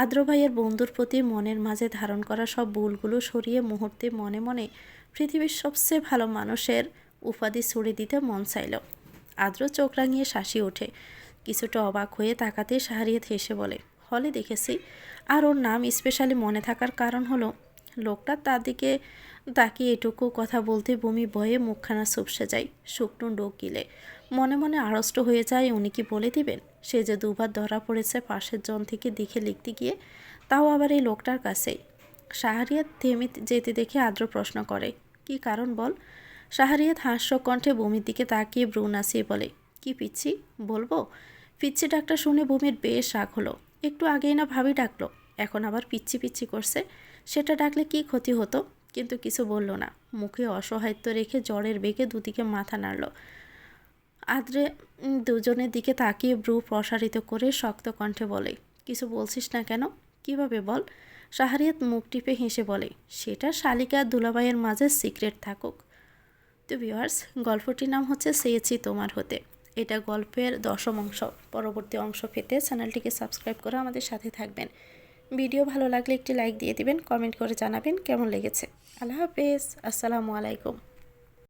আদ্র ভাইয়ের বন্ধুর প্রতি মনের মাঝে ধারণ করা সব ভুলগুলো সরিয়ে মুহূর্তে মনে মনে পৃথিবীর সবচেয়ে ভালো মানুষের উপাধি ছুড়ে দিতে মন চাইল। আদ্র চোখ রাঙিয়ে শাসি ওঠে। কিছুটা অবাক হয়ে তাকাতে শাহরিয়াত হেসে বলে, হলে দেখেছি। আর ওর নাম স্পেশালি মনে থাকার কারণ হলো লোকটা তার দিকে তাকিয়ে এটুকু কথা বলতে ভূমি ভয়ে মুখখানা চুপসে যায়, শুকনো ডোক গিলে। মনে মনে আড়ষ্ট হয়ে যায়, উনি কি বলে দিবেন সে যে দুবার ধরা পড়েছে পাশের জন থেকে দেখে লিখতে গিয়ে, তাও আবার এই লোকটার কাছেই। শাহরিয়াত থেমে যেতে দেখে আদ্র প্রশ্ন করে, কি কারণ বল? শাহরিয়াত হাস্য কণ্ঠে ভূমির দিকে তাকিয়ে ভ্রু নাচিয়ে বলে, কি পিচ্ছি বলবো? পিচ্ছি ডাকটা শুনে ভূমির বেশ রাগ হলো। একটু আগেই না ভাবি ডাকলো, এখন আবার পিচ্ছি করছে। সেটা ডাকলে কি ক্ষতি হতো? কিন্তু কিছু বলল না। মুখে অসহায়ত্ব রেখে জ্বরের বেগে দুদিকে মাথা নাড়ল। আদ্রে দুজনের দিকে তাকিয়ে ভ্রু প্রসারিত করে শক্ত কণ্ঠে বলে, কিছু বলছিস না কেন? কিভাবে বল? শাহরিয়াত মুখ টিপে হেসে বলে, সেটা শালিকা দুলাভাইয়ের মাঝে সিক্রেট থাকুক। তো ভিউয়ার্স, গল্পটির নাম হচ্ছে চেয়েছি তোমার হতে। এটা গল্পের 10ম অংশ। পরবর্তী অংশ পেতে চ্যানেলটিকে সাবস্ক্রাইব করে আমাদের সাথে থাকবেন। ভিডিও ভালো লাগলে একটি লাইক দিয়ে দিবেন, কমেন্ট করে জানাবেন কেমন লেগেছে। আল্লাহ হাফেজ, আসসালামু আলাইকুম।